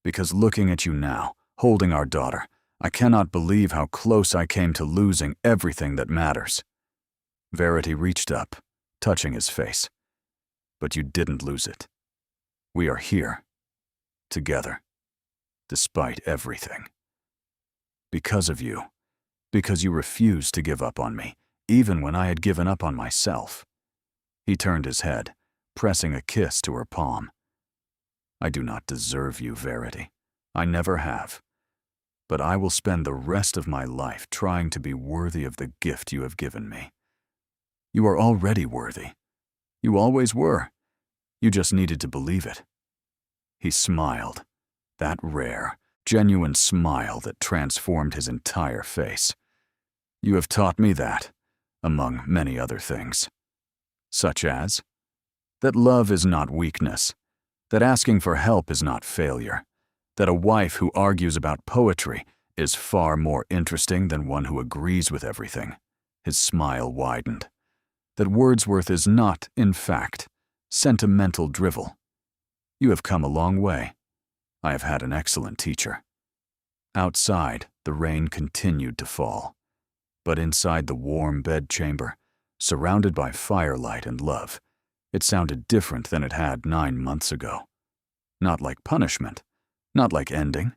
Because looking at you now, holding our daughter, I cannot believe how close I came to losing everything that matters. Verity reached up, touching his face. But you didn't lose it. We are here. Together. Despite everything. Because of you. Because you refused to give up on me, even when I had given up on myself. He turned his head, pressing a kiss to her palm. I do not deserve you, Verity. I never have. But I will spend the rest of my life trying to be worthy of the gift you have given me. You are already worthy. You always were. You just needed to believe it. He smiled, that rare, genuine smile that transformed his entire face. You have taught me that, among many other things. Such as? That love is not weakness, that asking for help is not failure, that a wife who argues about poetry is far more interesting than one who agrees with everything. His smile widened. That Wordsworth is not, in fact, sentimental drivel. You have come a long way. I have had an excellent teacher. Outside, the rain continued to fall. But inside the warm bedchamber, surrounded by firelight and love, it sounded different than it had 9 months ago. Not like punishment, not like ending,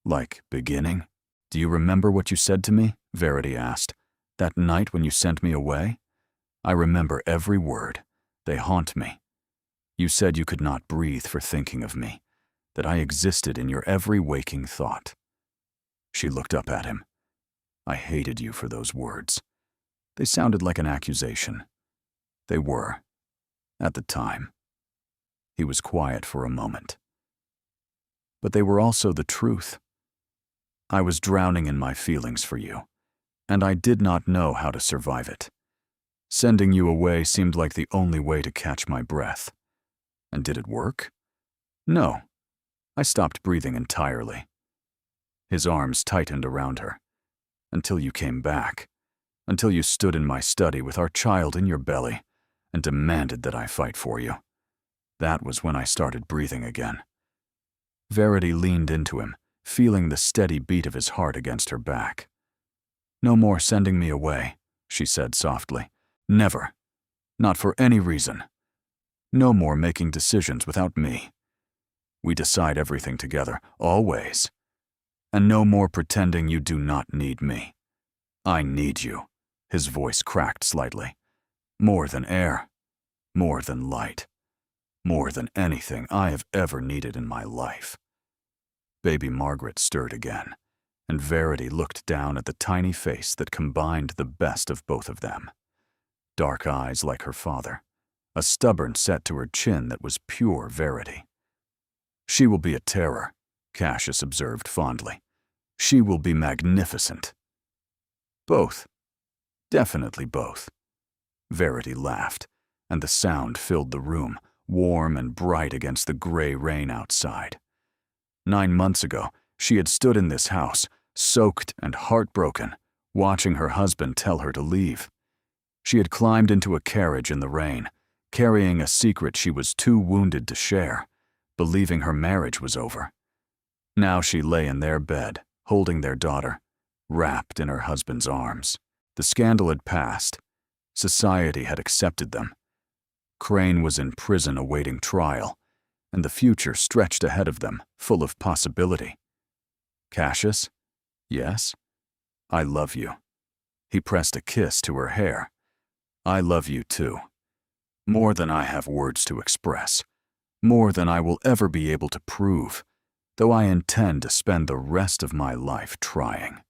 like beginning. Do you remember what you said to me? Verity asked. That night when you sent me away? I remember every word. They haunt me. You said you could not breathe for thinking of me, that I existed in your every waking thought. She looked up at him. I hated you for those words. They sounded like an accusation. They were, at the time. He was quiet for a moment. But they were also the truth. I was drowning in my feelings for you, and I did not know how to survive it. Sending you away seemed like the only way to catch my breath. And did it work? No. I stopped breathing entirely. His arms tightened around her. Until you came back. Until you stood in my study with our child in your belly and demanded that I fight for you. That was when I started breathing again. Verity leaned into him, feeling the steady beat of his heart against her back. No more sending me away, she said softly. Never. Not for any reason. No more making decisions without me. We decide everything together, always. And no more pretending you do not need me. I need you. His voice cracked slightly. More than air. More than light. More than anything I have ever needed in my life. Baby Margaret stirred again, and Verity looked down at the tiny face that combined the best of both of them. Dark eyes like her father, a stubborn set to her chin that was pure Verity. She will be a terror, Cassius observed fondly. She will be magnificent. Both. Definitely both. Verity laughed, and the sound filled the room, warm and bright against the gray rain outside. 9 months ago, she had stood in this house, soaked and heartbroken, watching her husband tell her to leave. She had climbed into a carriage in the rain, carrying a secret she was too wounded to share, believing her marriage was over. Now she lay in their bed, holding their daughter, wrapped in her husband's arms. The scandal had passed. Society had accepted them. Crane was in prison awaiting trial, and the future stretched ahead of them, full of possibility. Cassius? Yes? I love you. He pressed a kiss to her hair. I love you too. More than I have words to express. More than I will ever be able to prove, though I intend to spend the rest of my life trying.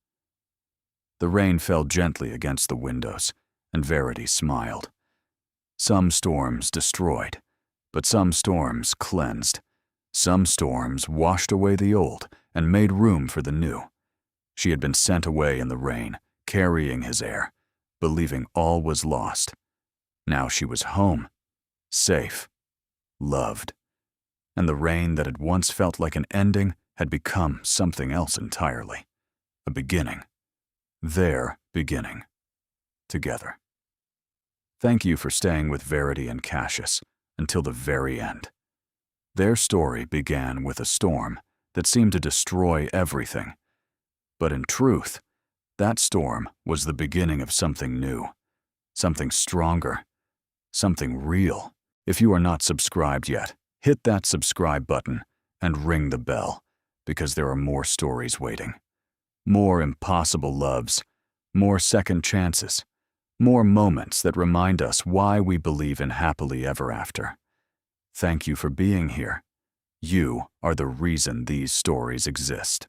The rain fell gently against the windows, and Verity smiled. Some storms destroyed, but some storms cleansed. Some storms washed away the old and made room for the new, She had been sent away in the rain, carrying his heir, believing all was lost. Now she was home, safe, loved. And the rain that had once felt like an ending had become something else entirely. A beginning. Their beginning. Together. Thank you for staying with Verity and Cassius until the very end. Their story began with a storm that seemed to destroy everything. But in truth, that storm was the beginning of something new, something stronger, something real. If you are not subscribed yet, hit that subscribe button and ring the bell, because there are more stories waiting. More impossible loves, more second chances, more moments that remind us why we believe in happily ever after. Thank you for being here. You are the reason these stories exist.